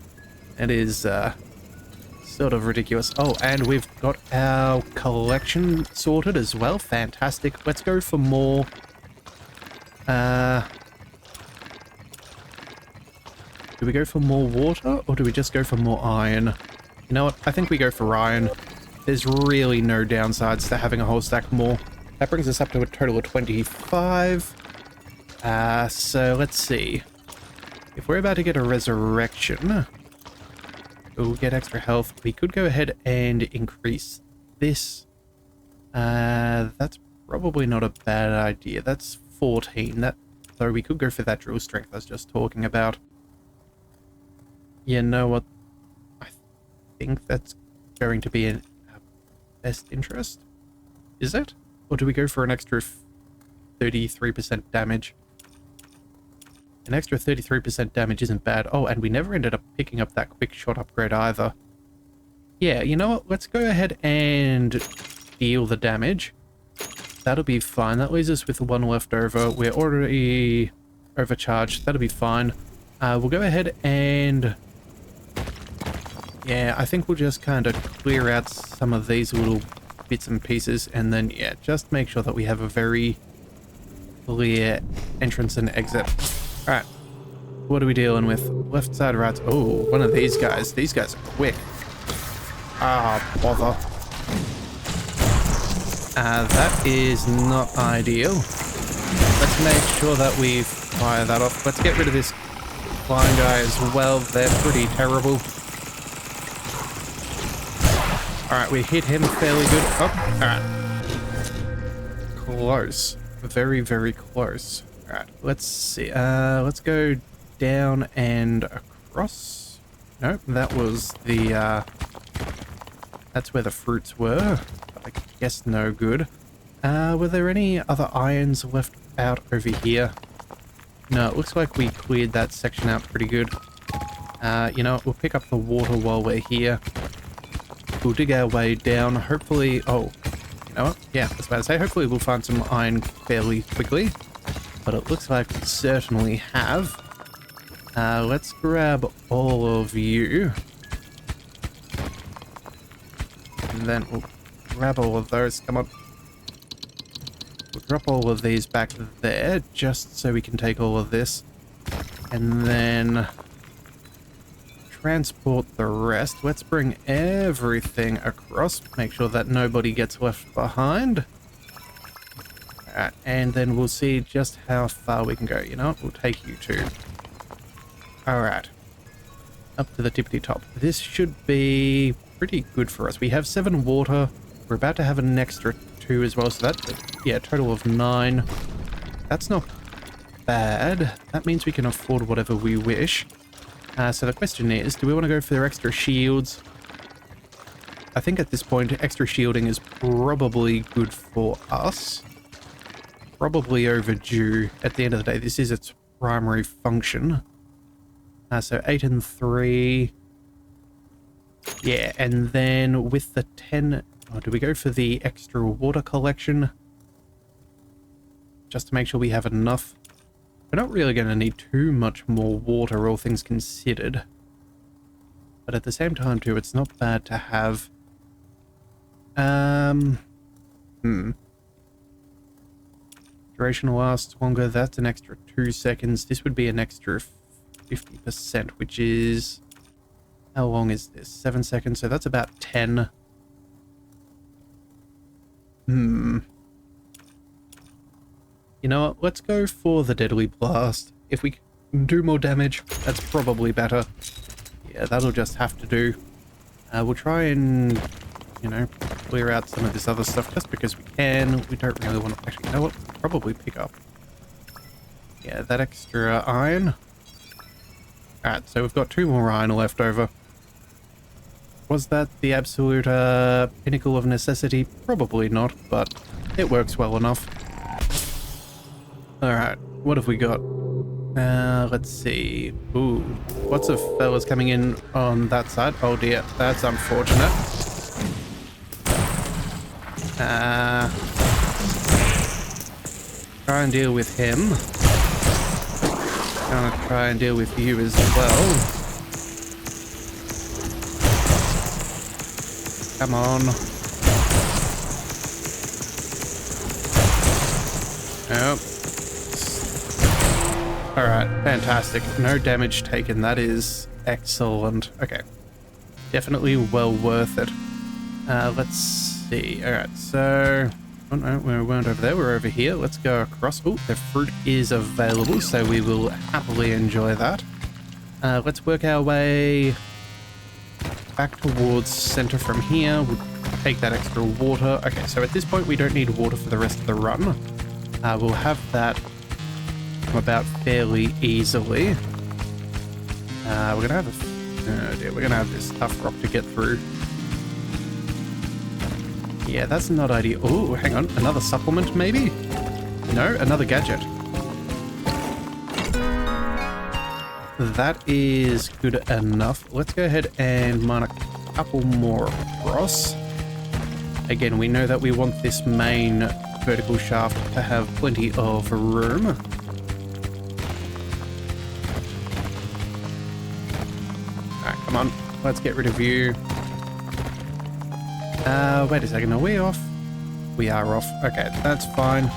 It is sort of ridiculous. Oh, and we've got our collection sorted as well. Fantastic. Let's go for more. Do we go for more water or do we just go for more iron? You know what? I think we go for iron. There's really no downsides to having a whole stack more. That brings us up to a total of 25. So let's see. If we're about to get a resurrection, we'll get extra health. We could go ahead and increase this. That's probably not a bad idea. That's 14. So we could go for that drill strength I was just talking about. You know what? I think that's going to be in our best interest. Is it? Or do we go for an extra 33% damage? An extra 33% damage isn't bad. Oh, and we never ended up picking up that quick shot upgrade either. Yeah, you know what? Let's go ahead and deal the damage. That'll be fine. That leaves us with one left over. We're already overcharged. That'll be fine. We'll go ahead and... yeah, I think we'll just kind of clear out some of these little bits and pieces. And then, yeah, just make sure that we have a very clear entrance and exit. Alright, what are we dealing with? Left side, right. Oh, one of these guys. These guys are quick. Ah, bother. That is not ideal. Let's make sure that we fire that off. Let's get rid of this flying guy as well. They're pretty terrible. Alright, we hit him fairly good. Oh, alright. Close. Very, very close. Alright, let's see. Let's go down and across. Nope, that was the, that's where the fruits were. But I guess no good. Were there any other irons left out over here? No, it looks like we cleared that section out pretty good. You know, we'll pick up the water while we're here. We'll dig our way down. Hopefully, oh, you know what? Yeah, I was about to say, hopefully we'll find some iron fairly quickly. But it looks like we certainly have. Let's grab all of you. And then we'll grab all of those. Come on. We'll drop all of these back there, just so we can take all of this. And then transport the rest. Let's bring everything across. Make sure that nobody gets left behind. Alright, and then we'll see just how far we can go. You know what? We'll take you two. Alright. Up to the tippity top. This should be pretty good for us. We have 7 water. We're about to have an extra 2 as well. So that, yeah, total of 9. That's not bad. That means we can afford whatever we wish. So the question is, do we want to go for their extra shields? I think at this point, extra shielding is probably good for us. Probably overdue. At the end of the day, this is its primary function. So 8 and 3. Yeah, and then with the 10... oh, do we go for the extra water collection? Just to make sure we have enough. We're not really going to need too much more water, all things considered. But at the same time, too, it's not bad to have... Duration lasts longer. That's an extra 2 seconds. This would be an extra 50%, which is... how long is this? 7 seconds, so that's about 10. You know what? Let's go for the Deadly Blast. If we can do more damage, that's probably better. Yeah, that'll just have to do. We'll try and, you know, clear out some of this other stuff just because we can. We don't really want to... actually, you know what? Probably pick up. Yeah, that extra iron. Alright, so we've got 2 more iron left over. Was that the absolute pinnacle of necessity? Probably not, but it works well enough. Alright, what have we got? Let's see. Ooh, lots of fellas coming in on that side. Oh dear, that's unfortunate. Try and deal with him. Gonna try and deal with you as well. Come on. Nope. Alright, fantastic. No damage taken. That is excellent. Okay. Definitely well worth it. Let's see. Alright, so Oh no, we weren't over there, we're over here. Let's go across. Oh, the fruit is available, so we will happily enjoy that. Let's work our way back towards center from here. We'll take that extra water. Okay, so at this point we don't need water for the rest of the run. We'll have that come about fairly easily. We're gonna have oh dear, we're gonna have this tough rock to get through. Yeah, that's not ideal. Oh, hang on, another supplement maybe? No, another gadget. That is good enough. Let's go ahead and mine a couple more across. Again, we know that we want this main vertical shaft to have plenty of room. Alright, come on. Let's get rid of you. Wait a second. Are we off? We are off. Okay, that's fine.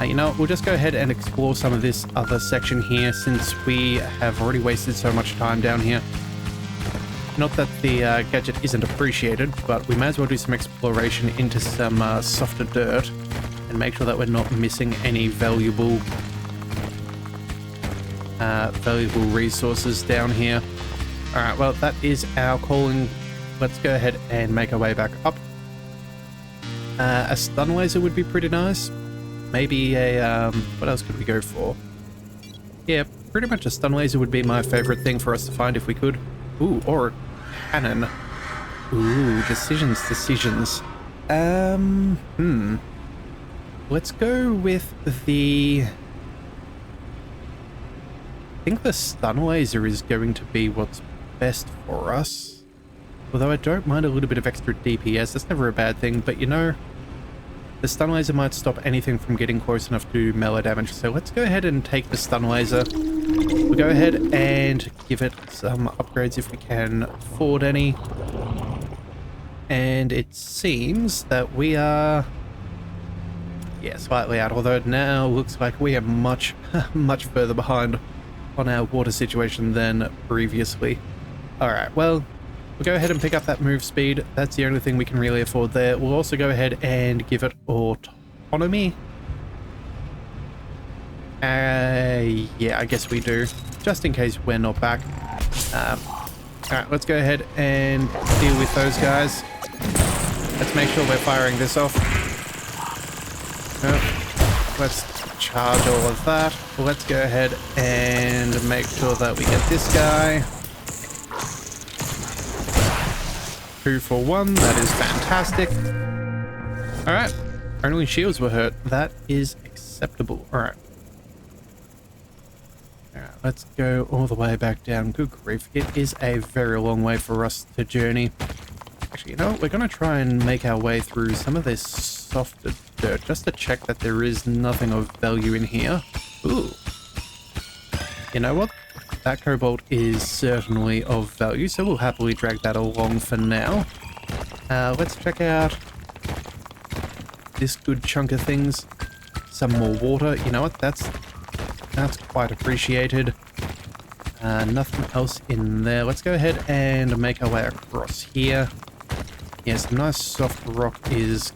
You know what, we'll just go ahead and explore some of this other section here since we have already wasted so much time down here. Not that the gadget isn't appreciated, but we may as well do some exploration into some softer dirt and make sure that we're not missing any valuable resources down here. Alright, well, that is our calling. Let's go ahead and make our way back up. A stun laser would be pretty nice. Maybe a, what else could we go for? Yeah, pretty much a stun laser would be my favorite thing for us to find if we could. Ooh, or a cannon. Ooh, decisions. Let's go with the... I think the stun laser is going to be what's best for us. Although I don't mind a little bit of extra DPS, that's never a bad thing, but you know... The stun laser might stop anything from getting close enough to melee damage, so let's go ahead and take the stun laser. We'll go ahead and give it some upgrades if we can afford any. And it seems that we are... yeah, slightly out, although it now looks like we are much, much further behind on our water situation than previously. Alright, well... we'll go ahead and pick up that move speed. That's the only thing we can really afford there. We'll also go ahead and give it autonomy. Yeah, I guess we do. Just in case we're not back. Alright, let's go ahead and deal with those guys. Let's make sure we're firing this off. Let's charge all of that. Let's go ahead and make sure that we get this guy. 2 for 1, that is fantastic. Alright, only shields were hurt. That is acceptable. Alright. Alright, let's go all the way back down. Good grief, it is a very long way for us to journey. Actually, you know what? We're going to try and make our way through some of this softer dirt just to check that there is nothing of value in here. Ooh. You know what? That cobalt is certainly of value, so we'll happily drag that along for now. Let's check out this good chunk of things. Some more water. You know what? That's quite appreciated. Nothing else in there. Let's go ahead and make our way across here. Yeah, some nice soft rock is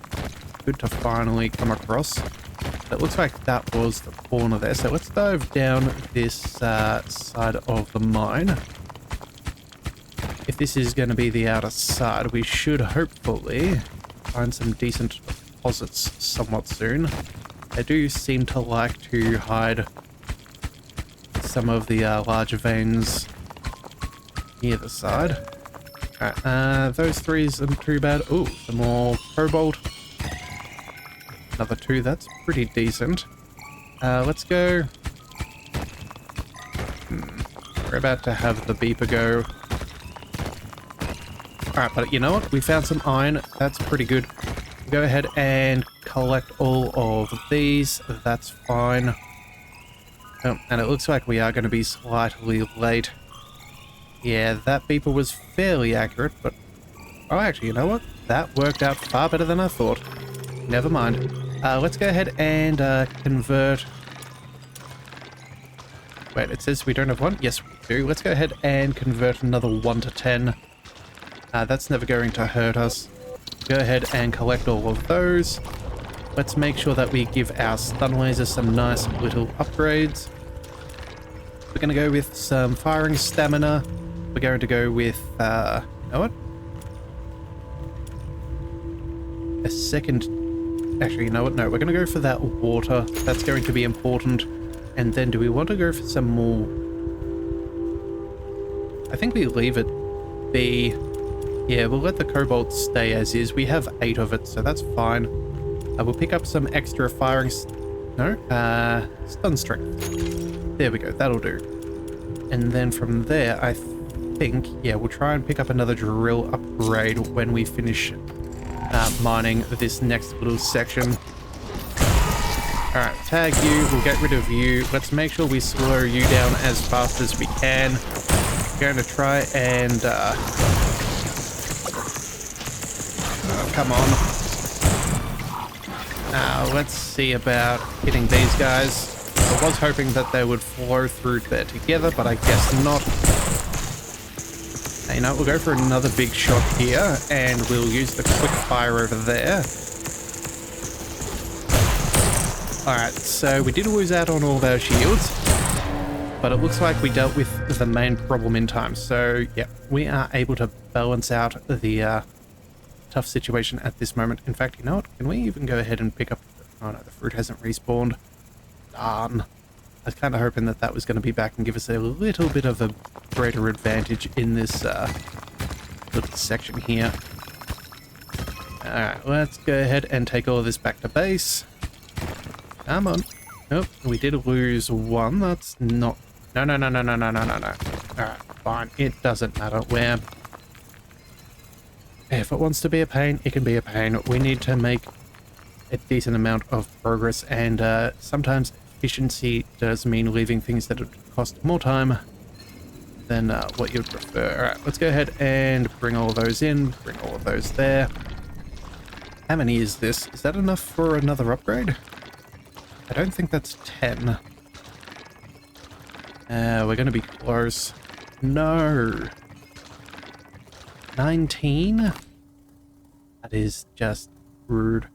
good to finally come across. It looks like that was the corner there, so let's dive down this side of the mine. If this is going to be the outer side, we should hopefully find some decent deposits somewhat soon. They do seem to like to hide some of the larger veins near the side. Alright, those 3 isn't too bad. Ooh, some more cobalt. Another 2, that's pretty decent. Let's go. We're about to have the beeper go. Alright, but you know what? We found some iron. That's pretty good. Go ahead and collect all of these. That's fine. Oh, and it looks like we are going to be slightly late. Yeah, that beeper was fairly accurate, but... oh, actually, you know what? That worked out far better than I thought. Never mind. Let's go ahead and convert... wait, it says we don't have one? Yes, we do. Let's go ahead and convert another 1 to 10. That's never going to hurt us. Go ahead and collect all of those. let's make sure that we give our stun laser some nice little upgrades. We're going to go with some firing stamina. We're going to go with, you know what? A second. Actually, you know what? No, we're going to go for that water. That's going to be important. And then do we want to go for some more? I think we leave it be. Yeah, we'll let the cobalt stay as is. We have 8 of it, so that's fine. We'll pick up some extra firing... stun strength. There we go, that'll do. And then from there, I think, yeah, we'll try and pick up another drill upgrade when we finish mining this next little section. Alright, tag you, we'll get rid of you. Let's make sure we slow you down as fast as we can. We're going to try and... come on. Let's see about hitting these guys. I was hoping that they would flow through there together, but I guess not. You know, we'll go for another big shot here, and we'll use the quick fire over there. Alright, so we did lose out on all of our shields, but it looks like we dealt with the main problem in time. So, yeah, we are able to balance out the tough situation at this moment. In fact, you know what? Can we even go ahead and pick up... Oh no, the fruit hasn't respawned. Darn. I was kind of hoping that that was going to be back and give us a little bit of a greater advantage in this little section here. Alright, let's go ahead and take all of this back to base. Come on. Oh, we did lose one. That's not... No. Alright, fine. It doesn't matter where. If it wants to be a pain, it can be a pain. We need to make a decent amount of progress, and sometimes efficiency does mean leaving things that would cost more time than what you'd prefer. Alright, let's go ahead and bring all of those in, bring all of those there. How many is this? Is that enough for another upgrade? I don't think that's 10. We're going to be close. No. 19? That is just rude.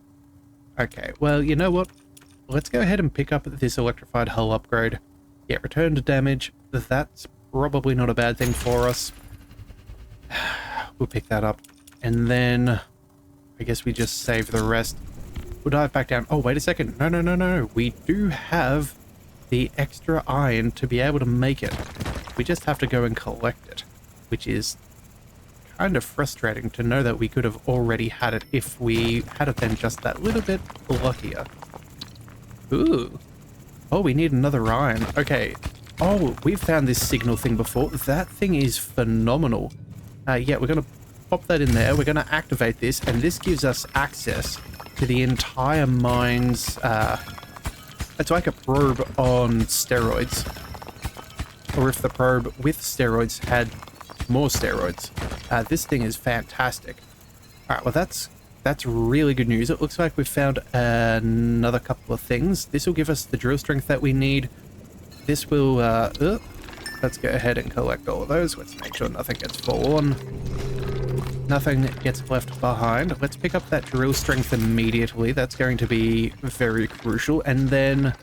Okay, well, you know what? Let's go ahead and pick up this electrified hull upgrade. Yeah, return to damage. That's probably not a bad thing for us. We'll pick that up. And then I guess we just save the rest. We'll dive back down. Oh, wait a second. No. We do have the extra iron to be able to make it. We just have to go and collect it, which is kind of frustrating to know that we could have already had it if we had it been just that little bit luckier. Ooh. Oh, we need another iron. Okay. Oh, we've found this signal thing before. That thing is phenomenal. Yeah, we're going to pop that in there. We're going to activate this, and this gives us access to the entire mine's... it's like a probe on steroids. Or if the probe with steroids had more steroids. This thing is fantastic. Alright, well that's really good news. It looks like we've found another couple of things. This will give us the drill strength that we need. This will, let's go ahead and collect all of those. Let's make sure nothing gets fallen. Nothing gets left behind. Let's pick up that drill strength immediately. That's going to be very crucial. And then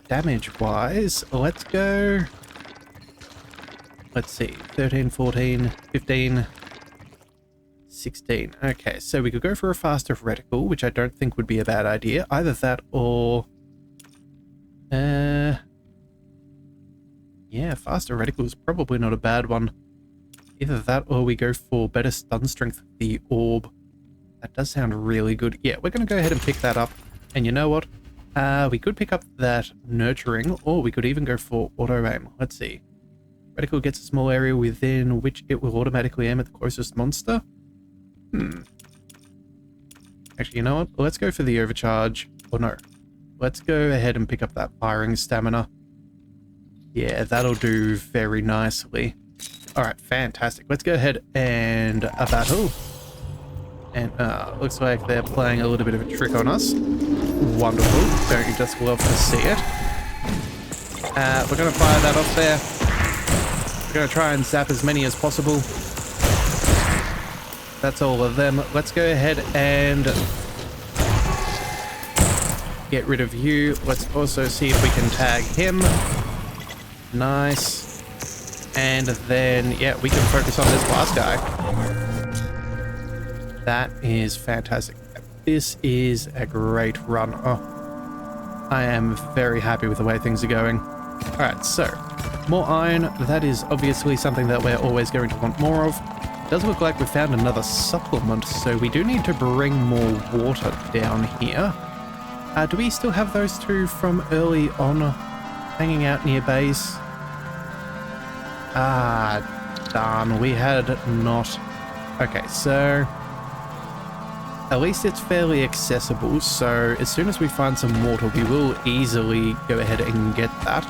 damage-wise, let's go... Let's see, 13, 14, 15, 16. Okay, so we could go for a faster reticle, which I don't think would be a bad idea. Either that or... yeah, faster reticle is probably not a bad one. Either that or we go for better stun strength with the orb. That does sound really good. Yeah, we're going to go ahead and pick that up. And you know what? We could pick up that nurturing, or we could even go for auto aim. Let's see. Reticle gets a small area within which it will automatically aim at the closest monster. Actually, you know what? Let's go for the overcharge. Or no. Let's go ahead and pick up that firing stamina. Yeah, that'll do very nicely. Alright, fantastic. Let's go ahead and a battle. And looks like they're playing a little bit of a trick on us. Wonderful. Don't you just love to see it? We're going to fire that off there. We're going to try and zap as many as possible. That's all of them. Let's go ahead and get rid of you. Let's also see if we can tag him. Nice. And then, yeah, we can focus on this last guy. That is fantastic. This is a great run. Oh, I am very happy with the way things are going. All right, so more iron. That is obviously something that we're always going to want more of. It does look like we found another supplement, so we do need to bring more water down here. Do we still have those two from early on hanging out near base? Ah, darn, we had not. Okay, so at least it's fairly accessible, so as soon as we find some water, we will easily go ahead and get that.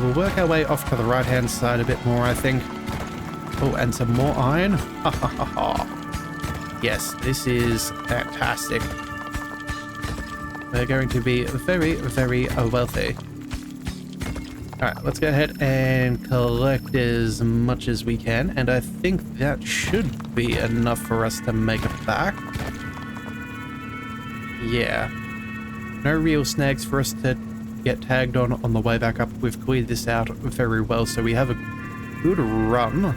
We'll work our way off to the right-hand side a bit more, I think. Oh, and some more iron. Ha ha ha ha. Yes, this is fantastic. We're going to be very, very wealthy. Alright, let's go ahead and collect as much as we can, and I think that should be enough for us to make it back. Yeah. No real snags for us to get tagged on the way back up. We've cleared this out very well, so we have a good run.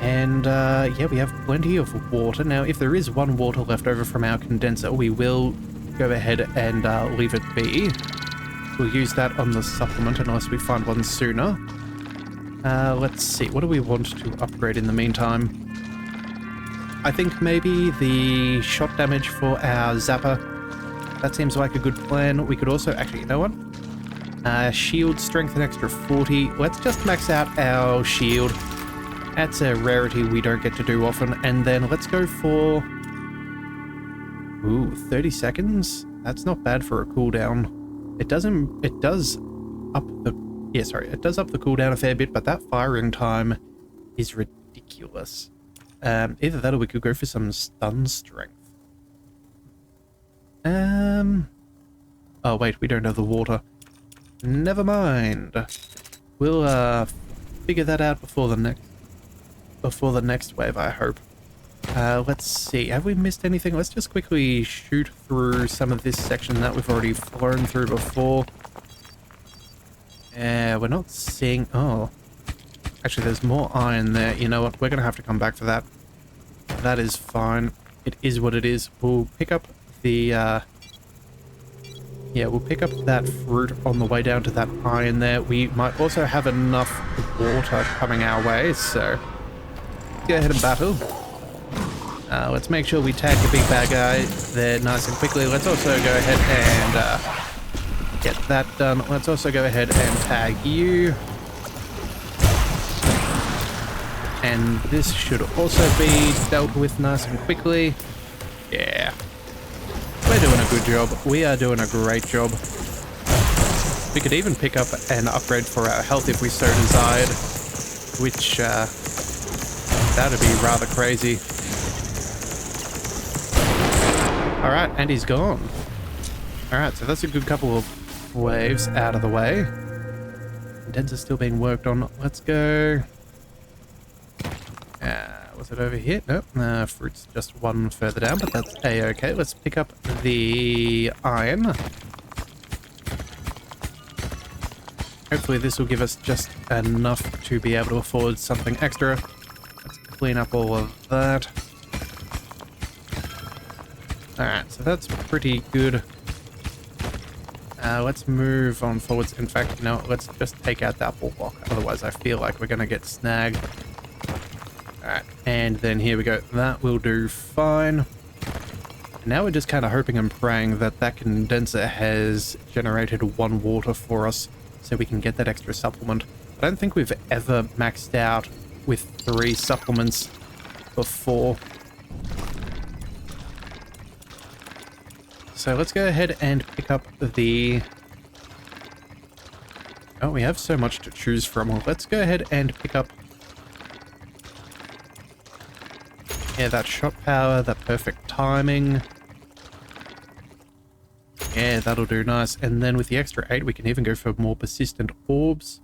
And yeah, we have plenty of water. Now, if there is one water left over from our condenser, we will go ahead and leave it be. We'll use that on the supplement unless we find one sooner. Let's see, what do we want to upgrade in the meantime? I think maybe the shot damage for our zapper. That seems like a good plan. We could also, actually, you know what? Shield strength an extra 40. Let's just max out our shield. That's a rarity we don't get to do often. And then let's go for... Ooh, 30 seconds? That's not bad for a cooldown. It does up the cooldown a fair bit, but that firing time is ridiculous. Either that or we could go for some stun strength. Oh wait, we don't have the water. Never mind. We'll figure that out before the next wave, I hope. Let's see, have we missed anything? Let's just quickly shoot through some of this section that we've already flown through before. We're not seeing... Oh. Actually, there's more iron there. You know what? We're going to have to come back for that. That is fine. It is what it is. We'll pick up the... Yeah, we'll pick up that fruit on the way down to that iron there. We might also have enough water coming our way, so... Go ahead and battle. Let's make sure we tag the big bad guy there nice and quickly. Let's also go ahead and get that done. Let's also go ahead and tag you. And this should also be dealt with nice and quickly. Yeah. We're doing a good job. We are doing a great job. We could even pick up an upgrade for our health if we so desired, which that'd be rather crazy. Alright, and he's gone. Alright, so that's a good couple of waves out of the way. Condenser's still being worked on. Let's go. Was it over here? Nope. Fruit's just one further down, but that's a-okay. Let's pick up the iron. Hopefully this will give us just enough to be able to afford something extra. Let's clean up all of that. Alright, so that's pretty good. Let's move on forwards. In fact, no, let's just take out that bulwark. Otherwise, I feel like we're going to get snagged. Alright, and then here we go. That will do fine. And now we're just kind of hoping and praying that that condenser has generated one water for us so we can get that extra supplement. I don't think we've ever maxed out with 3 supplements before. So let's go ahead and pick up the... Oh, we have so much to choose from. Well, let's go ahead and pick up... Yeah, that shot power, that perfect timing. Yeah, that'll do nice. And then with the extra 8, we can even go for more persistent orbs.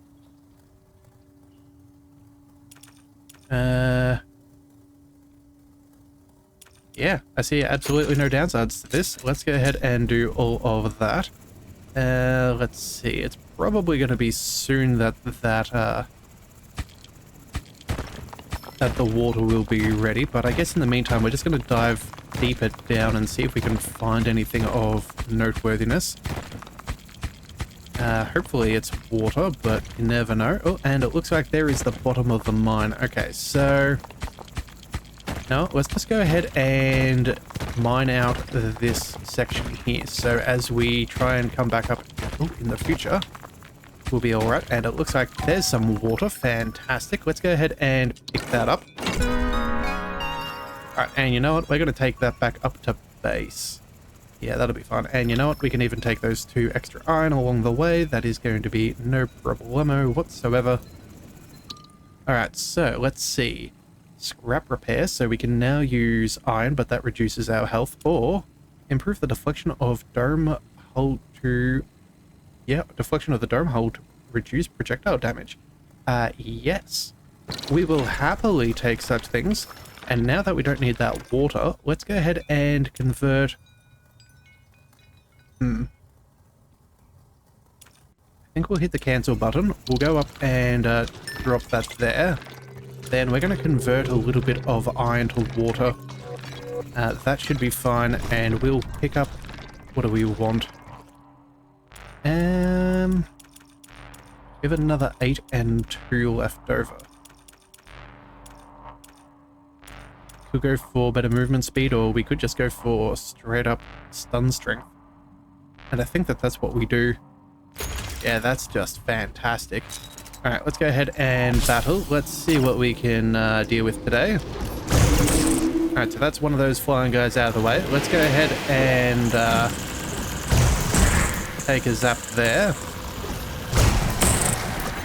Yeah, I see absolutely no downsides to this. Let's go ahead and do all of that. Let's see. It's probably going to be soon that the water will be ready, but I guess in the meantime, we're just going to dive deeper down and see if we can find anything of noteworthiness. Hopefully it's water, but you never know. Oh, and it looks like there is the bottom of the mine. Okay, so... no, let's just go ahead and mine out this section here. So as we try and come back up in the future, we'll be alright. And it looks like there's some water. Fantastic. Let's go ahead and pick that up. Alright, and you know what? We're going to take that back up to base. Yeah, that'll be fun. And you know what? We can even take those 2 extra iron along the way. That is going to be no problemo whatsoever. Alright, so let's see. Scrap repair, so we can now use iron, but that reduces our health, or improve the deflection of dome hull to... yeah, deflection of the dome hull to reduce projectile damage. Yes. We will happily take such things. And now that we don't need that water, let's go ahead and convert... I think we'll hit the cancel button. We'll go up and drop that there. Then we're going to convert a little bit of iron to water. That should be fine, and we'll pick up... what do we want? We have another 8 and 2 left over. Could go for better movement speed, or we could just go for straight up stun strength. And I think that that's what we do. Yeah, that's just fantastic. Alright, let's go ahead and battle. Let's see what we can deal with today. Alright, so that's one of those flying guys out of the way. Let's go ahead and take a zap there.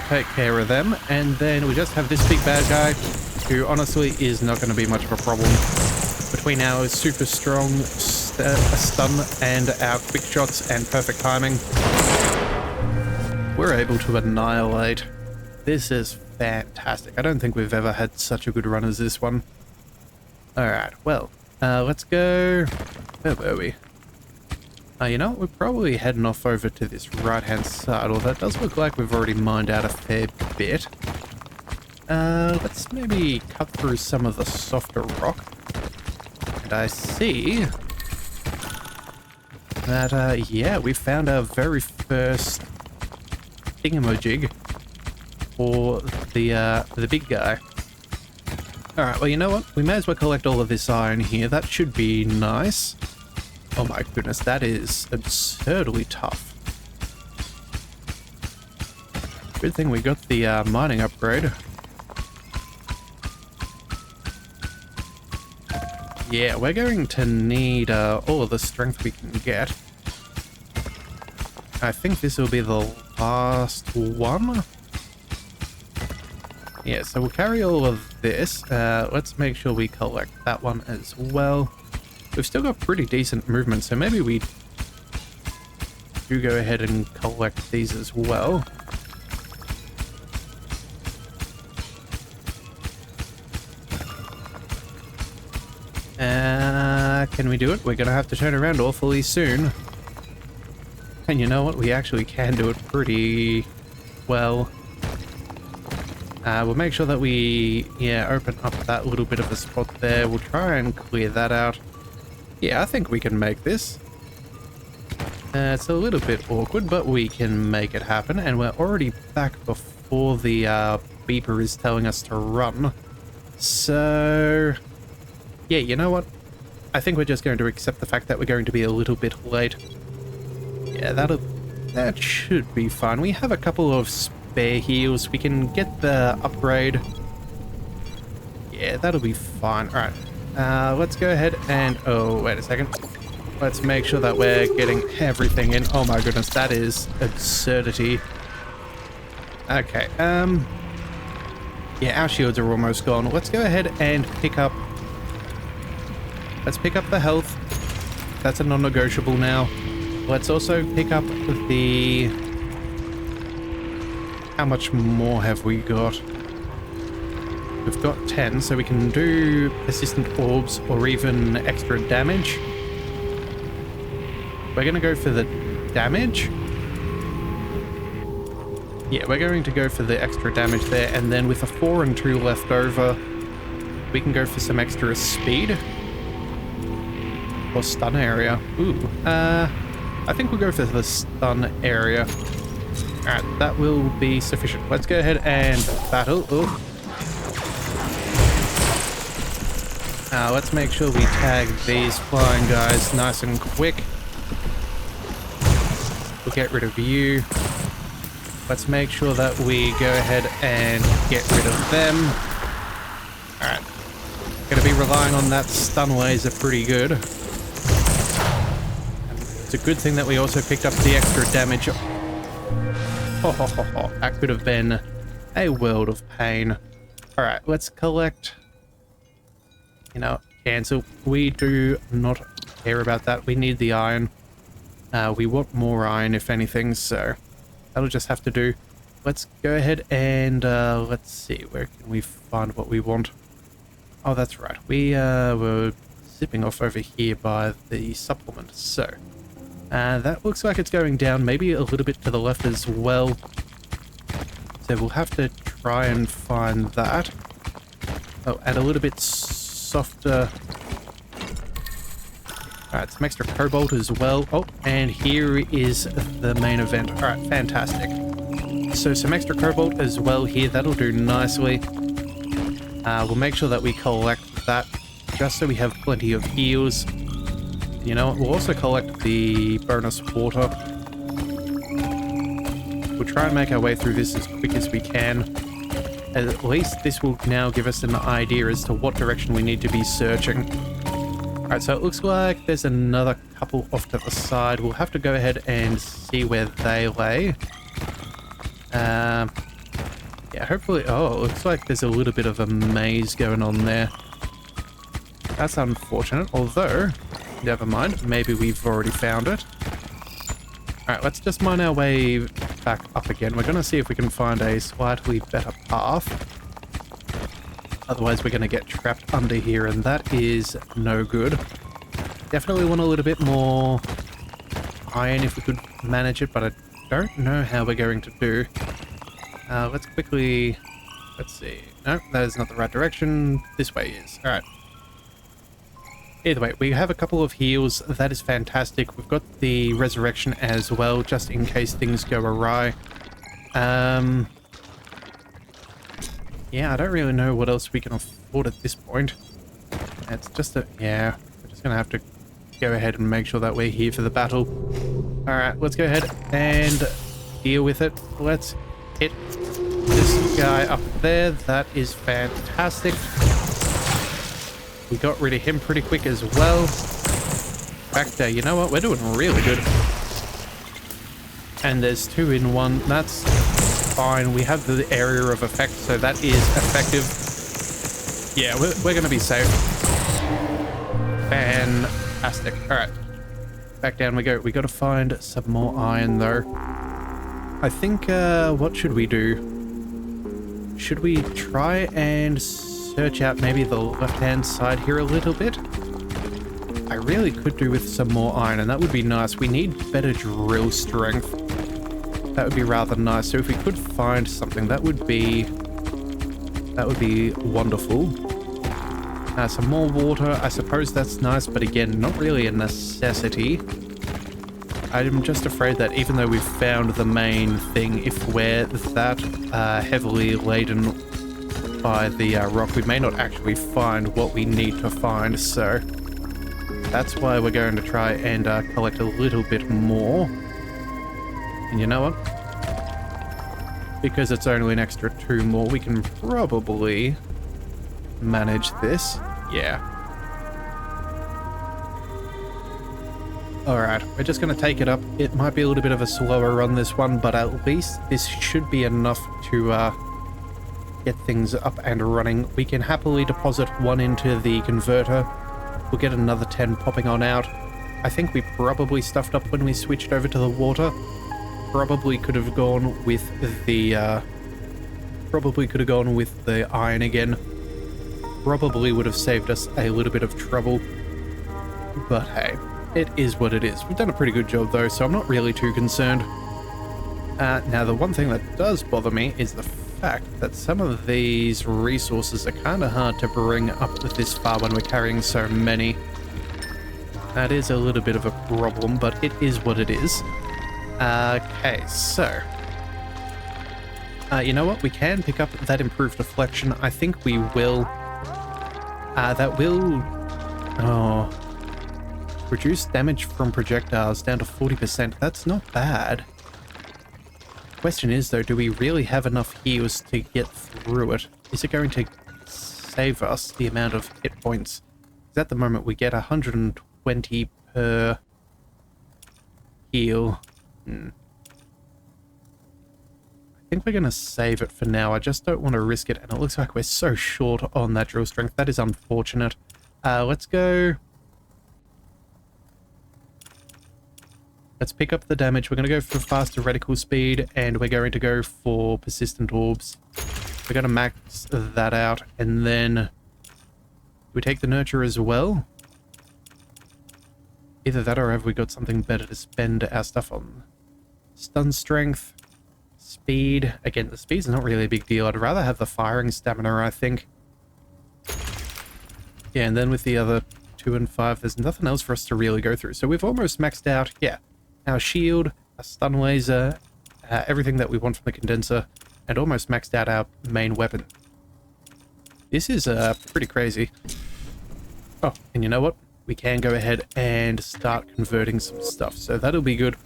Take care of them. And then we just have this big bad guy, who honestly is not going to be much of a problem. Between our super strong stun and our quick shots and perfect timing, we're able to annihilate. This is fantastic. I don't think we've ever had such a good run as this one. Alright, well, let's go... where were we? You know what? We're probably heading off over to this right-hand side, although it does look like we've already mined out a fair bit. Let's maybe cut through some of the softer rock. And I see that, yeah, we found our very first thingamajig for the big guy. Alright, well, you know what? We may as well collect all of this iron here. That should be nice. Oh my goodness, that is absurdly tough. Good thing we got the mining upgrade. Yeah, we're going to need all of the strength we can get. I think this will be the last one. Yeah, so we'll carry all of this. Let's make sure we collect that one as well. We've still got pretty decent movement, so maybe we do go ahead and collect these as well. Can we do it? We're gonna have to turn around awfully soon. And you know what? We actually can do it pretty well. We'll make sure that we, open up that little bit of a spot there. We'll try and clear that out. Yeah, I think we can make this. It's a little bit awkward, but we can make it happen. And we're already back before the beeper is telling us to run. So, yeah, you know what? I think we're just going to accept the fact that we're going to be a little bit late. Yeah, that should be fine. We have a couple of spare heals. We can get the upgrade. Yeah, that'll be fine. Alright. Let's go ahead and... oh, wait a second. Let's make sure that we're getting everything in. Oh my goodness, that is absurdity. Okay, yeah, our shields are almost gone. Let's go ahead and pick up... let's pick up the health. That's a non-negotiable now. Let's also pick up the... how much more have we got? We've got 10, so we can do persistent orbs or even extra damage. We're going to go for the damage. Yeah, we're going to go for the extra damage there, and then with a 4 and 2 left over, we can go for some extra speed. Or stun area. Ooh, I think we'll go for the stun area. Alright, that will be sufficient. Let's go ahead and battle. Ooh. Let's make sure we tag these flying guys nice and quick. We'll get rid of you. Let's make sure that we go ahead and get rid of them. Alright. Gonna be relying on that stun laser pretty good. It's a good thing that we also picked up the extra damage. That could have been a world of pain. Alright, let's collect. You know, cancel. We do not care about that. We need the iron. We want more iron, if anything, so that'll just have to do. Let's go ahead and let's see, where can we find what we want? Oh, that's right. We were zipping off over here by the supplement, so that looks like it's going down, maybe a little bit to the left as well. So we'll have to try and find that. Oh, and a little bit softer. Alright, some extra cobalt as well. Oh, and here is the main event. Alright, fantastic. So some extra cobalt as well here. That'll do nicely. We'll make sure that we collect that just so we have plenty of heals. You know, we'll also collect the bonus water. We'll try and make our way through this as quick as we can. At least this will now give us an idea as to what direction we need to be searching. Alright, so it looks like there's another couple off to the side. We'll have to go ahead and see where they lay. Yeah, hopefully... Oh, it looks like there's a little bit of a maze going on there. That's unfortunate, although... Never mind, maybe we've already found it. Alright, let's just mine our way back up again. We're going to see if we can find a slightly better path. Otherwise, we're going to get trapped under here, and that is no good. Definitely want a little bit more iron if we could manage it, but I don't know how we're going to do. Let's quickly... Let's see. No, that is not the right direction. This way is. Alright. Either way, we have a couple of heals. That is fantastic. We've got the resurrection as well, just in case things go awry. Yeah, I don't really know what else we can afford at this point. It's just a... Yeah, we're just going to have to go ahead and make sure that we're here for the battle. Alright, let's go ahead and deal with it. Let's hit this guy up there. That is fantastic. We got rid of him pretty quick as well. In fact, you know what? We're doing really good. And there's 2 in 1. That's fine. We have the area of effect, so that is effective. Yeah, we're going to be safe. Fantastic. All right. Back down we go. We got to find some more iron, though. I think, what should we do? Should we try and search out maybe the left-hand side here a little bit? I really could do with some more iron, and that would be nice. We need better drill strength. That would be rather nice. So if we could find something, that would be wonderful. Some more water. I suppose that's nice, but again, not really a necessity. I'm just afraid that even though we've found the main thing, if we're that heavily laden by the rock, we may not actually find what we need to find. So that's why we're going to try and collect a little bit more. And you know what? Because it's only an extra 2 more, we can probably manage this. Yeah. Alright, we're just going to take it up. It might be a little bit of a slower run, this one, but at least this should be enough to get things up and running. We can happily deposit 1 into the converter. We'll get another 10 popping on out. I think we probably stuffed up when we switched over to the water. Probably could have gone with the iron again. probably would have saved us a little bit of trouble. But hey, it is what it is. We've done a pretty good job though, so I'm not really too concerned. Now the one thing that does bother me is the fact that some of these resources are kind of hard to bring up this far when we're carrying so many. That is a little bit of a problem, but it is what it is. Okay, so... you know what? We can pick up that improved deflection. I think we will. That will... Oh... Reduce damage from projectiles down to 40%. That's not bad. Question is, though, do we really have enough heals to get through it? Is it going to save us the amount of hit points? Because at the moment we get 120 per heal. I think we're going to save it for now. I just don't want to risk it, and it looks like we're so short on that drill strength. That is unfortunate. Let's go... Let's pick up the damage. We're going to go for faster reticle speed, and we're going to go for persistent orbs. We're going to max that out, and then... Do we take the nurture as well? Either that, or have we got something better to spend our stuff on? Stun strength, speed. Again, the speed's not really a big deal. I'd rather have the firing stamina, I think. Yeah, and then with the other 2 and 5, there's nothing else for us to really go through. So we've almost maxed out, yeah, our shield, our stun laser, everything that we want from the condenser, and almost maxed out our main weapon. This is pretty crazy. Oh, and you know what? We can go ahead and start converting some stuff, so that'll be good.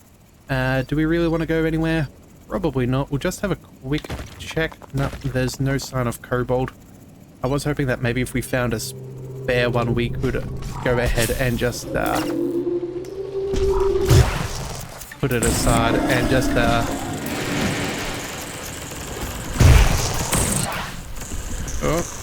Do we really want to go anywhere? Probably not. We'll just have a quick check. No, there's no sign of kobold. I was hoping that maybe if we found a spare one, we could go ahead and just put it aside and just oh.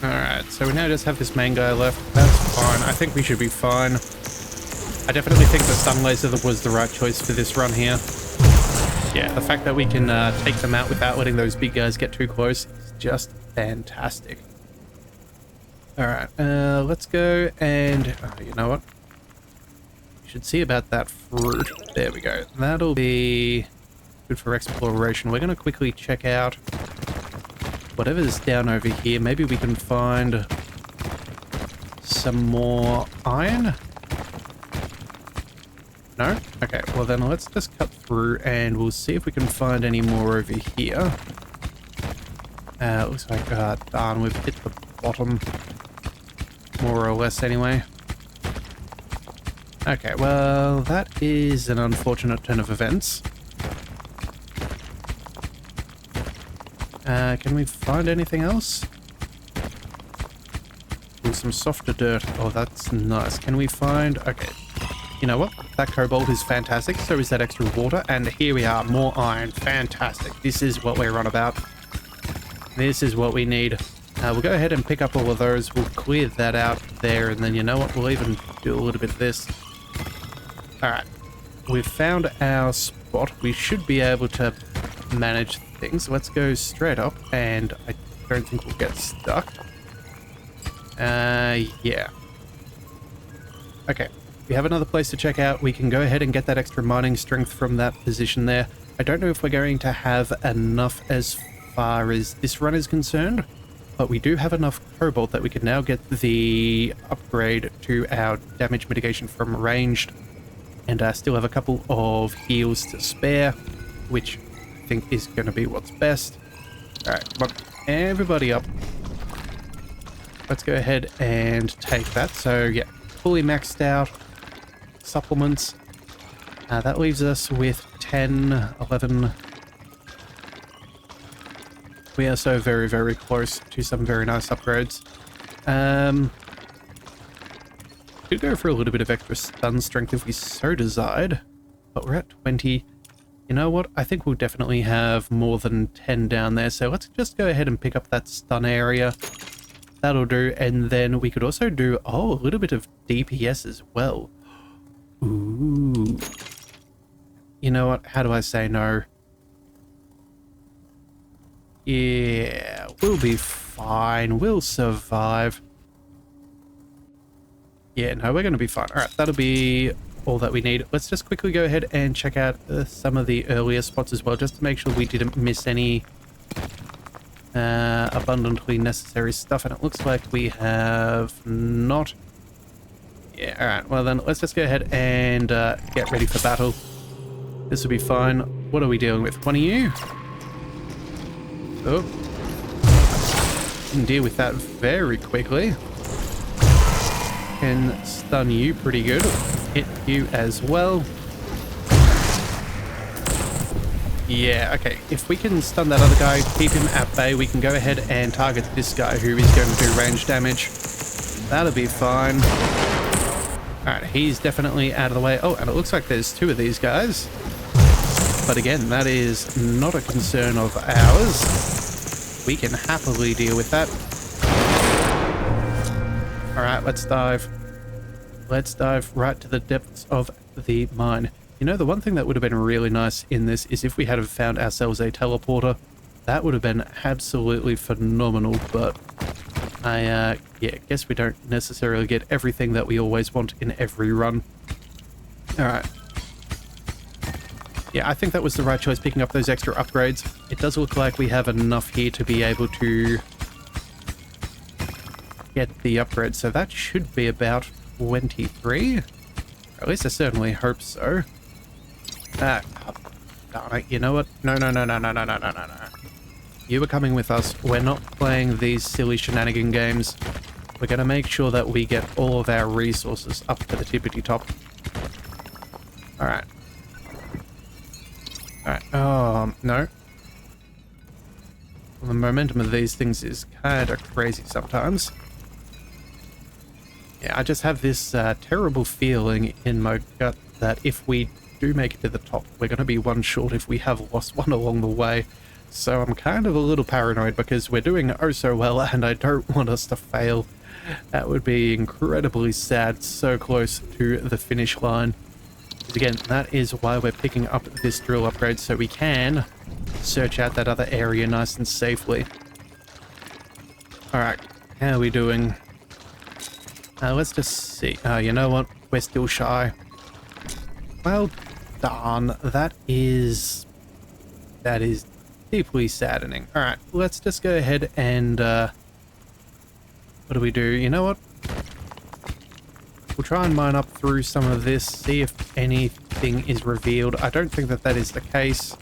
Alright, so we now just have this main guy left. That's fine. I think we should be fine. I definitely think the stun laser was the right choice for this run here. Yeah, the fact that we can take them out without letting those big guys get too close is just fantastic. Alright, let's go and... you know what? We should see about that fruit. There we go. That'll be good for exploration. We're going to quickly check out whatever's down over here. Maybe we can find some more iron? No? Okay, well then let's just cut through and we'll see if we can find any more over here. It looks like, darn, we've hit the bottom. More or less anyway. Okay, well, that is an unfortunate turn of events. Can we find anything else? Ooh, some softer dirt. Oh, that's nice. Can we find... Okay. You know what? That cobalt is fantastic. So is that extra water. And here we are. More iron. Fantastic. This is what we're on about. This is what we need. We'll go ahead and pick up all of those. We'll clear that out there. And then you know what? We'll even do a little bit of this. Alright. We've found our spot. We should be able to manage things. Let's go straight up. And I don't think we'll get stuck. Yeah. Okay. We have another place to check out. We can go ahead and get that extra mining strength from that position there. I don't know if we're going to have enough as far as this run is concerned, but we do have enough cobalt that we can now get the upgrade to our damage mitigation from ranged, and still have a couple of heals to spare, which I think is going to be what's best. Alright, come on, everybody up. Let's go ahead and take that. So yeah, fully maxed out. Supplements. That leaves us with 10, 11. We are so very, very close to some very nice upgrades. Could go for a little bit of extra stun strength if we so desired, but we're at 20. You know what? I think we'll definitely have more than 10 down there, so let's just go ahead and pick up that stun area. That'll do, and then we could also do, a little bit of DPS as well. Ooh. You know what? How do I say no? Yeah, we'll be fine. We'll survive. Yeah, no, we're going to be fine. All right, that'll be all that we need. Let's just quickly go ahead and check out some of the earlier spots as well, just to make sure we didn't miss any abundantly necessary stuff. And it looks like we have not. Yeah, all right. Well, then let's just go ahead and get ready for battle. This will be fine. What are we dealing with? One of you? Oh. Can deal with that very quickly. Can stun you pretty good. Hit you as well. Yeah, okay. If we can stun that other guy, keep him at bay, we can go ahead and target this guy who is going to do range damage. That'll be fine. Alright, he's definitely out of the way. Oh, and it looks like there's two of these guys. But again, that is not a concern of ours. We can happily deal with that. Alright, let's dive. Let's dive right to the depths of the mine. You know, the one thing that would have been really nice in this is if we had found ourselves a teleporter. That would have been absolutely phenomenal, but I guess we don't necessarily get everything that we always want in every run. Alright. Yeah, I think that was the right choice, picking up those extra upgrades. It does look like we have enough here to be able to get the upgrade, so that should be about 23. Or at least I certainly hope so. Oh, darn it. You know what? No. You were coming with us. We're not playing these silly shenanigan games. We're going to make sure that we get all of our resources up to the tippity top. Alright. Alright. Oh, no. Well, the momentum of these things is kind of crazy sometimes. Yeah, I just have this terrible feeling in my gut that if we do make it to the top, we're going to be one short if we have lost one along the way. So I'm kind of a little paranoid because we're doing oh so well and I don't want us to fail. That would be incredibly sad, so close to the finish line. Because again, that is why we're picking up this drill upgrade, so we can search out that other area nice and safely. Alright, how are we doing? Let's just see. You know what? We're still shy. Well, darn. That is deeply saddening. Alright, let's just go ahead and, what do we do? You know what? We'll try and mine up through some of this, see if anything is revealed. I don't think that that is the case.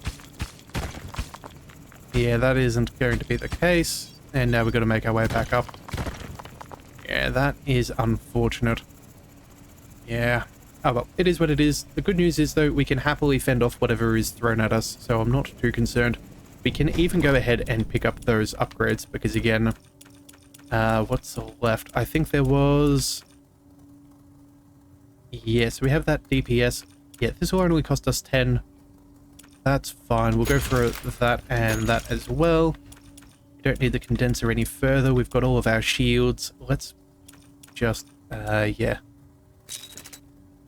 Yeah, that isn't going to be the case. And now we've got to make our way back up. Yeah, that is unfortunate. Yeah. Oh well, it is what it is. The good news is, though, we can happily fend off whatever is thrown at us, so I'm not too concerned. We can even go ahead and pick up those upgrades, because again, what's left? I think there was... Yes, we have that DPS. Yeah, this will only cost us 10. That's fine. We'll go for that and that as well. We don't need the condenser any further. We've got all of our shields. Let's just, yeah.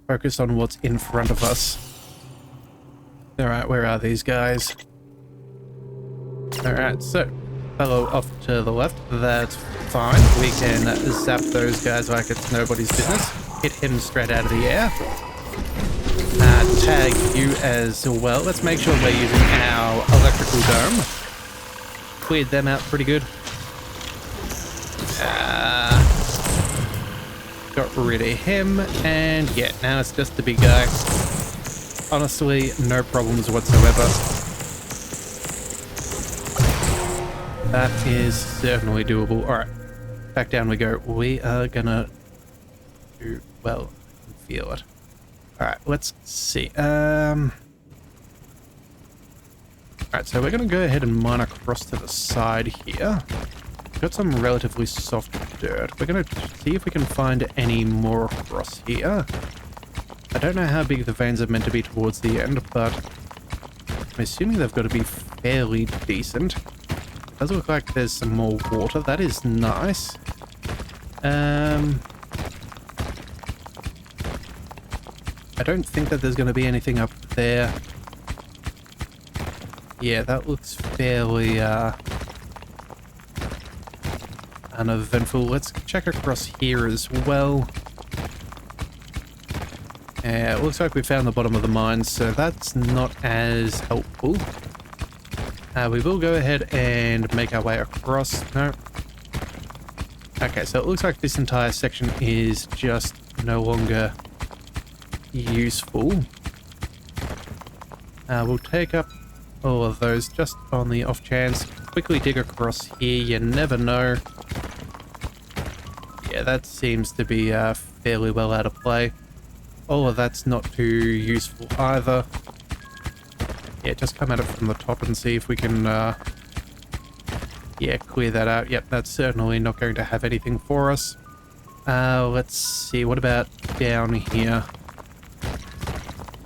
Focus on what's in front of us. Alright, where are these guys? Alright, so, fellow off to the left. That's fine. We can zap those guys like it's nobody's business. Hit him straight out of the air. Tag you as well. Let's make sure we're using our electrical dome. Cleared them out pretty good. Got rid of him, and yeah, now it's just the big guy. Honestly, no problems whatsoever. That is certainly doable. Alright, back down we go. We are gonna do well. I can feel it. Alright, let's see. Alright, so we're gonna go ahead and mine across to the side here. Got some relatively soft dirt. We're going to see if we can find any more across here. I don't know how big the veins are meant to be towards the end, but I'm assuming they've got to be fairly decent. It does look like there's some more water. That is nice. I don't think that there's going to be anything up there. Yeah, that looks fairly uneventful. Let's check across here as well. Yeah, it looks like we found the bottom of the mine, so that's not as helpful. We will go ahead and make our way across. No. Okay, so it looks like this entire section is just no longer useful. We'll take up all of those just on the off chance. Quickly dig across here, you never know. Yeah, that seems to be fairly well out of play. All of that's not too useful either. Yeah, just come at it from the top and see if we can, yeah, clear that out. Yep, that's certainly not going to have anything for us. Let's see, what about down here?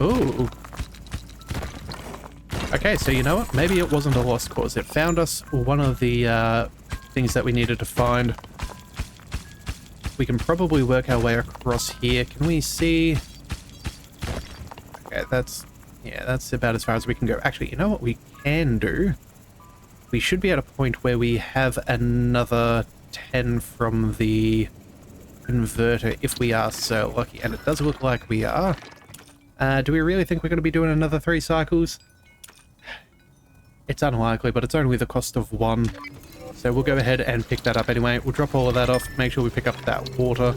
Ooh. Okay, so you know what? Maybe it wasn't a lost cause. It found us one of the things that we needed to find. We can probably work our way across here. Can we see? Okay, that's about as far as we can go. Actually, you know what we can do? We should be at a point where we have another 10 from the converter if we are so lucky, and it does look like we are. Do we really think we're going to be doing another 3 cycles? It's unlikely, but it's only the cost of 1. So we'll go ahead and pick that up anyway. We'll drop all of that off, make sure we pick up that water.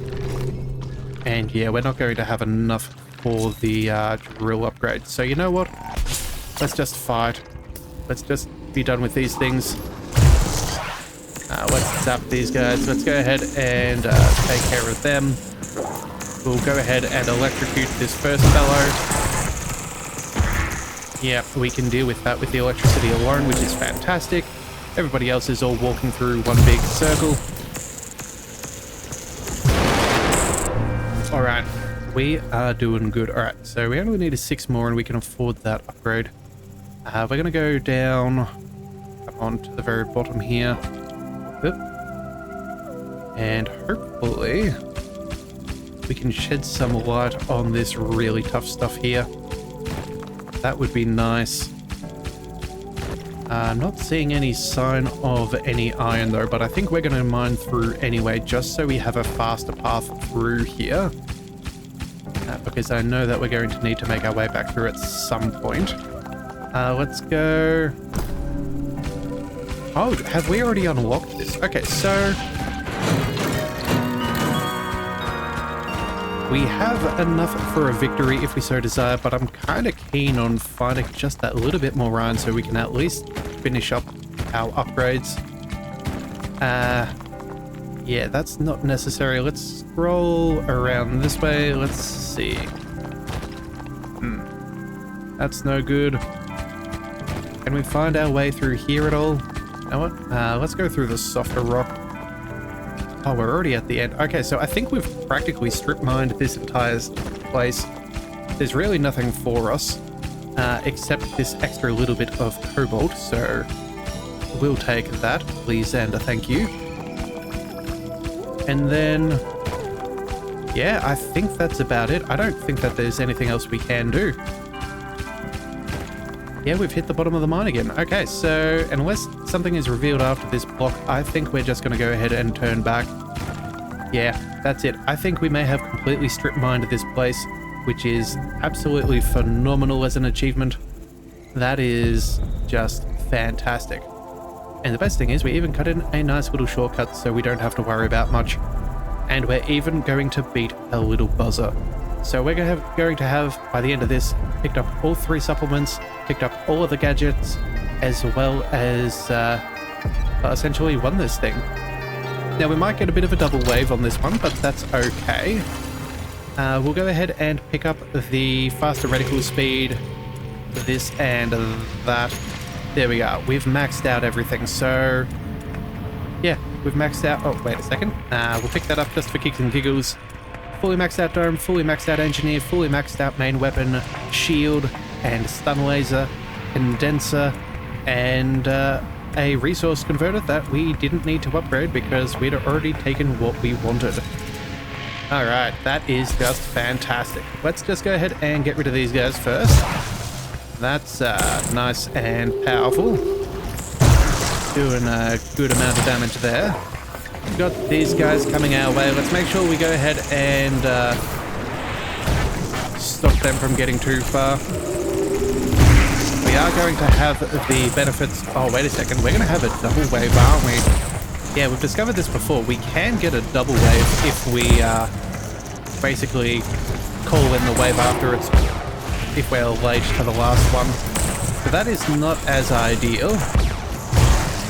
And yeah, we're not going to have enough for the drill upgrade. So you know what? Let's just fight. Let's just be done with these things. Let's zap these guys. Let's go ahead and take care of them. We'll go ahead and electrocute this first fellow. Yeah, we can deal with that with the electricity alone, which is fantastic. Everybody else is all walking through one big circle. Alright, we are doing good. Alright, so we only need 6 more and we can afford that upgrade. We're going to go down, come on to the very bottom here. Oop. And hopefully we can shed some light on this really tough stuff here. That would be nice. I'm not seeing any sign of any iron though, but I think we're going to mine through anyway, just so we have a faster path through here. Because I know that we're going to need to make our way back through at some point. Let's go... Oh, have we already unlocked this? Okay, so... we have enough for a victory if we so desire, but I'm kind of keen on finding just that little bit more iron so we can at least finish up our upgrades. Yeah, that's not necessary. Let's scroll around this way. Let's see. That's no good. Can we find our way through here at all? You know what? Let's go through the softer rock. Oh, we're already at the end. Okay, so I think we've practically strip mined this entire place. There's really nothing for us, except this extra little bit of cobalt, so we'll take that, please and a thank you. And then, yeah, I think that's about it. I don't think that there's anything else we can do. Yeah, we've hit the bottom of the mine again. Okay, so unless something is revealed after this block, I think we're just going to go ahead and turn back. Yeah, that's it. I think we may have completely strip mined this place, which is absolutely phenomenal as an achievement. That is just fantastic. And the best thing is we even cut in a nice little shortcut so we don't have to worry about much. And we're even going to beat a little buzzer. So we're going to have, by the end of this, picked up all 3 supplements, picked up all of the gadgets, as well as essentially won this thing. Now we might get a bit of a double wave on this one, but that's okay. We'll go ahead and pick up the faster reticle speed, this and that. There we go. We've maxed out everything, so yeah, we've maxed out... Oh, wait a second. We'll pick that up just for kicks and giggles. Fully maxed out dome, fully maxed out engineer, fully maxed out main weapon, shield, and stun laser, condenser, and a resource converter that we didn't need to upgrade because we'd already taken what we wanted. Alright, that is just fantastic. Let's just go ahead and get rid of these guys first. That's nice and powerful. Doing a good amount of damage there. We've got these guys coming our way. Let's make sure we go ahead and stop them from getting too far. We are going to have the benefits... Oh, wait a second. We're going to have a double wave, aren't we? Yeah, we've discovered this before. We can get a double wave if we basically call in the wave after it's... if we're late to the last one. So that is not as ideal.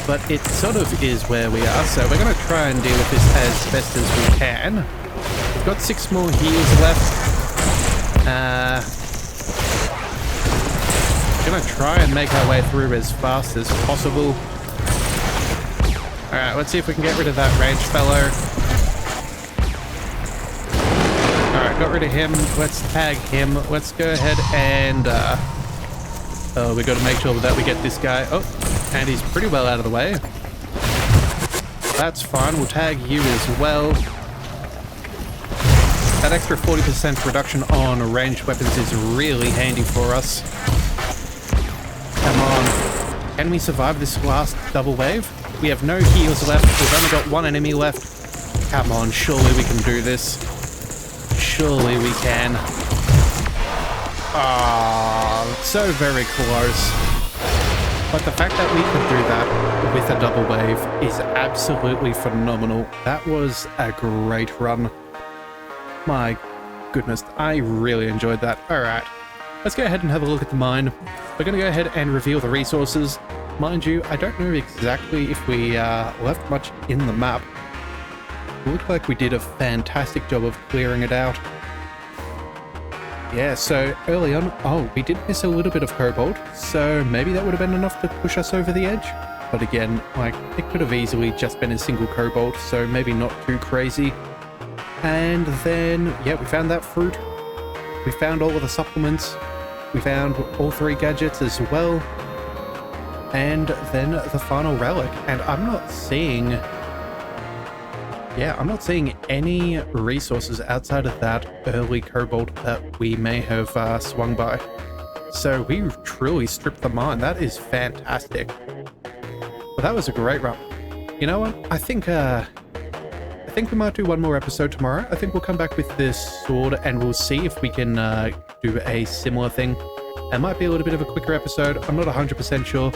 But it sort of is where we are. So we're going to try and deal with this as best as we can. We've got 6 more heals left. Gonna try and make our way through as fast as possible. Alright, let's see if we can get rid of that range fellow. Alright, got rid of him. Let's tag him. Let's go ahead and we got to make sure that we get this guy. Oh, and he's pretty well out of the way. That's fine. We'll tag you as well. That extra 40% reduction on ranged weapons is really handy for us. Come on. Can we survive this last double wave? We have no heals left. We've only got 1 enemy left. Come on, surely we can do this. Surely we can. Ah, so very close. But the fact that we could do that with a double wave is absolutely phenomenal. That was a great run. My goodness, I really enjoyed that. Alright, let's go ahead and have a look at the mine. We're going to go ahead and reveal the resources. Mind you, I don't know exactly if we left much in the map. It looked like we did a fantastic job of clearing it out. Yeah, so early on, oh, we did miss a little bit of cobalt, so maybe that would have been enough to push us over the edge. But again, like, it could have easily just been a single cobalt, so maybe not too crazy. And then, yeah, we found that fruit. We found all of the supplements. We found all 3 gadgets as well. And then the final relic. And I'm not seeing... yeah, I'm not seeing any resources outside of that early cobalt that we may have swung by. So we truly stripped the mine. That is fantastic. Well, that was a great run. You know what? I think we might do one more episode tomorrow. I think we'll come back with this sword and we'll see if we can do a similar thing. It might be a little bit of a quicker episode. I'm not 100% sure.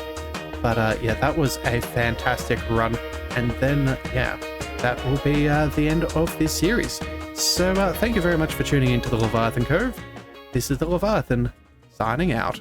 But yeah, that was a fantastic run. And then, yeah, that will be the end of this series. So thank you very much for tuning into the Leviathan Cove. This is the Leviathan, signing out.